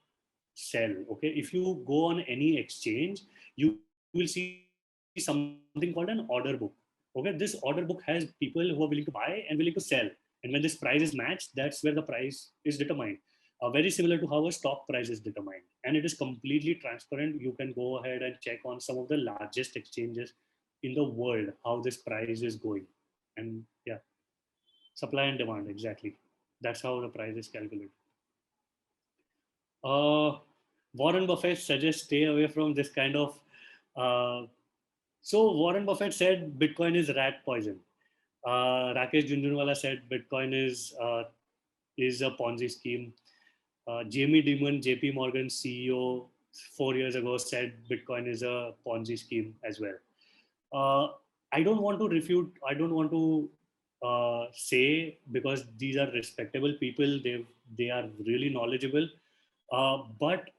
Speaker 3: sell. Okay. If you go on any exchange, you will see something called an order book. Okay. This order book has people who are willing to buy and willing to sell. And when this price is matched, that's where the price is determined. Very similar to how a stock price is determined. And it is completely transparent. You can go ahead and check on some of the largest exchanges in the world how this price is going. And yeah, supply and demand, exactly. That's how the price is calculated. Uh, Warren Buffett suggests stay away from this kind of. Uh, so Warren Buffett said Bitcoin is rat poison. Rakesh Jhunjhunwala said Bitcoin is a Ponzi scheme. Jamie Dimon, JP Morgan CEO, 4 years ago said Bitcoin is a Ponzi scheme as well. Uh, I don't want to refute. I don't want to say, because these are respectable people. They are really knowledgeable, but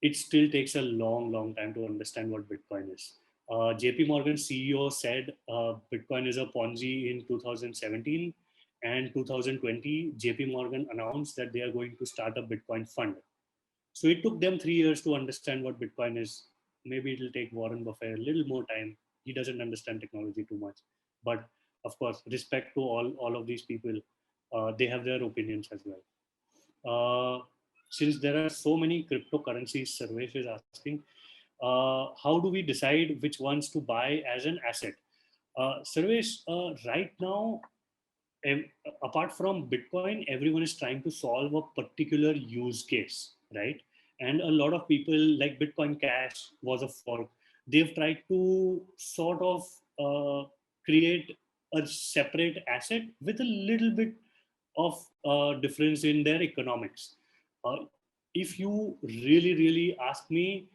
Speaker 3: it still takes a long time to understand what Bitcoin is. JP Morgan CEO said Bitcoin is a Ponzi in 2017, and 2020 JP Morgan announced that they are going to start a Bitcoin fund. So it took them 3 years to understand what Bitcoin is. Maybe it'll take Warren Buffett a little more time. He doesn't understand technology too much. But of course, respect to all of these people. They have their opinions as well. Since there are so many cryptocurrencies, Sarvesh is asking, how do we decide which ones to buy as an asset? Sarvesh, right now, apart from Bitcoin, everyone is trying to solve a particular use case, right? And a lot of people, like Bitcoin Cash was a fork. They've tried to sort of create a separate asset with a little bit of difference in their economics. Uh, if you really ask me,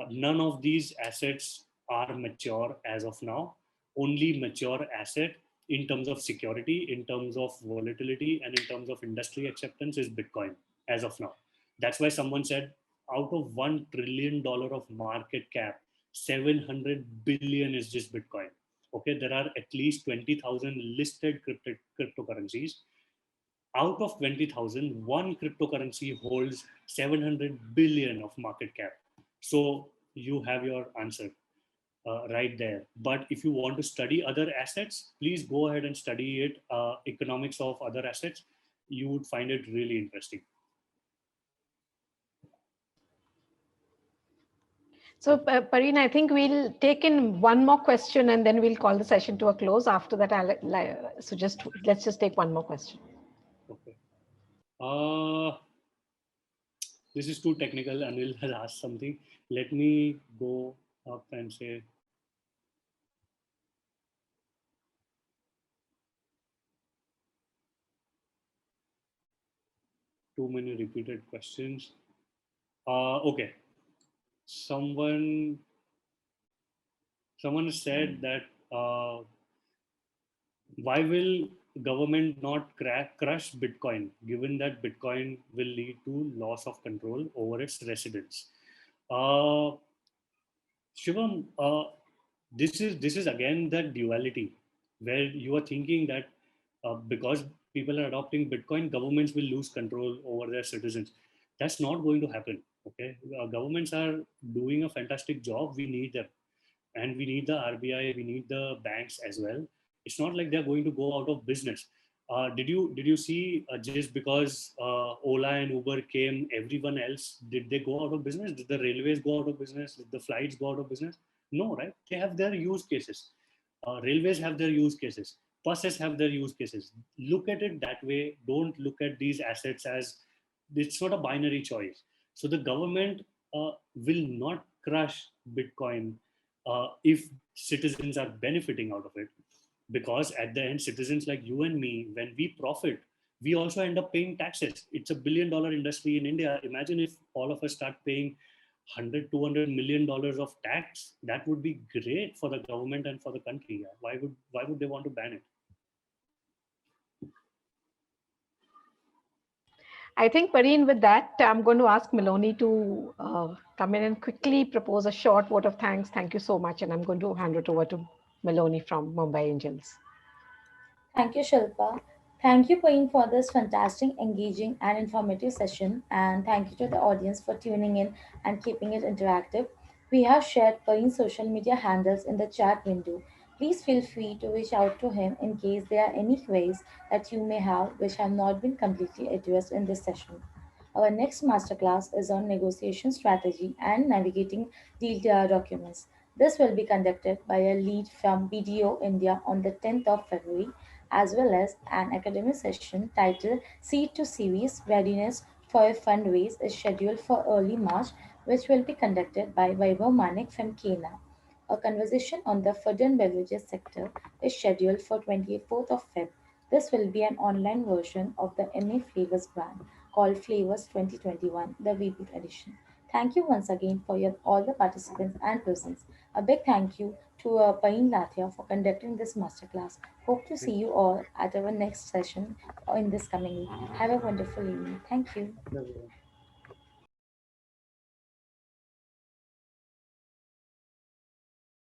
Speaker 3: none of these assets are mature as of now. Only mature asset in terms of security, in terms of volatility, and in terms of industry acceptance is Bitcoin as of now. That's why someone said out of $1 trillion of market cap, 700 billion is just Bitcoin. Okay, there are at least 20,000 listed cryptocurrencies. Out of 20,000, one cryptocurrency holds 700 billion of market cap. So you have your answer right there. But if you want to study other assets, please go ahead and study it, economics of other assets. You would find it really interesting.
Speaker 2: So, Pareen, I think we'll take in one more question and then we'll call the session to a close. After that, let's just take one more question.
Speaker 3: Okay. This is too technical. Anil has asked something. Let me go up and say, too many repeated questions. Okay. Someone someone said that why will government not crush Bitcoin, given that Bitcoin will lead to loss of control over its residents. Uh, Shivam, this is again that duality where you are thinking that because people are adopting Bitcoin, governments will lose control over their citizens. That's not going to happen. Okay, governments are doing a fantastic job. We need them, and we need the RBI. We need the banks as well. It's not like they're going to go out of business. Did you see just because Ola and Uber came, everyone else did they go out of business? Did the railways go out of business? Did the flights go out of business? No, right? They have their use cases. Railways have their use cases. Buses have their use cases. Look at it that way. Don't look at these assets as it's not a binary choice. So the government will not crush Bitcoin if citizens are benefiting out of it, because at the end citizens like you and me, when we profit, we also end up paying taxes. It's $1 billion industry in India. Imagine if all of us start paying 100 $200 million of tax. That would be great for the government and for the country. Yeah. Why would they want to ban it?
Speaker 2: I think, Pareen, with that, I'm going to ask Meloni to come in and quickly propose a short vote of thanks. Thank you so much. And I'm going to hand it over to Meloni from Mumbai Angels.
Speaker 1: Thank you, Shilpa. Thank you, Pain, for this fantastic, engaging, and informative session. And thank you to the audience for tuning in and keeping it interactive. We have shared Pain's social media handles in the chat window. Please feel free to reach out to him in case there are any queries that you may have which have not been completely addressed in this session. Our next masterclass is on negotiation strategy and navigating deal documents. This will be conducted by a lead from BDO India on the 10th of February, as well as an academic session titled Seed to Series Readiness for a Fundraise is scheduled for early March, which will be conducted by Vaibhav Manik from Kenya. A conversation on the food and beverages sector is scheduled for 24th of Feb. This will be an online version of the MA Flavors brand called Flavors 2021, the reboot edition. Thank you once again for all the participants and presence. A big thank you to Pareen Lathia for conducting this masterclass. Hope to see you all at our next session in this coming week. Have a wonderful evening. Thank you.